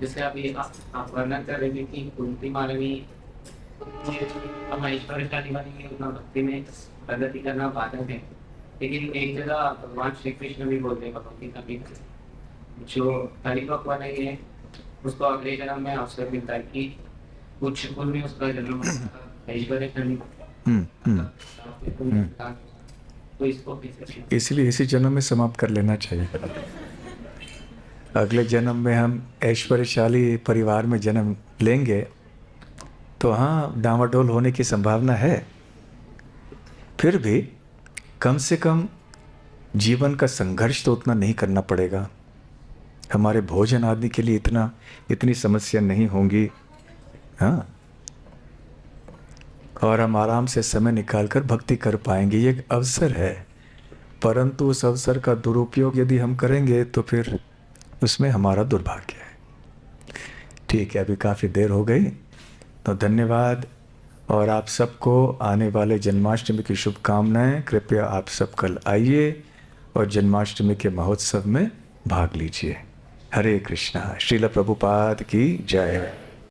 जैसे अभी आप वर्णन कर रहे थे कि कुंती मानवी ऐश्वर्यशाली वाली में उतना भक्ति में प्रगति करना बाधक है, लेकिन एक जगह भगवान श्री कृष्ण भी बोलते हैं भगवत गीता में, जो हरिभक्त नहीं है उसको अगले जन्म में अवसर मिलता है कि उच्च कुल में उसका जन्म ऐश्वर्यशाली। तो इसको कैसे, इसलिए इसी जन्म में समाप्त कर लेना चाहिए। अगले जन्म में हम ऐश्वर्यशाली परिवार में जन्म लेंगे तो हाँ, डामाडोल होने की संभावना है। फिर भी कम से कम जीवन का संघर्ष तो उतना नहीं करना पड़ेगा। हमारे भोजन आदि के लिए इतनी समस्या नहीं होंगी। हाँ, और हम आराम से समय निकालकर भक्ति कर पाएंगे। ये एक अवसर है, परंतु उस अवसर का दुरुपयोग यदि हम करेंगे तो फिर उसमें हमारा दुर्भाग्य है। ठीक है, अभी काफ़ी देर हो गई, तो धन्यवाद। और आप सबको आने वाले जन्माष्टमी की शुभकामनाएं। कृपया आप सब कल आइए और जन्माष्टमी के महोत्सव में भाग लीजिए। हरे कृष्णा। श्रील प्रभुपाद की जय।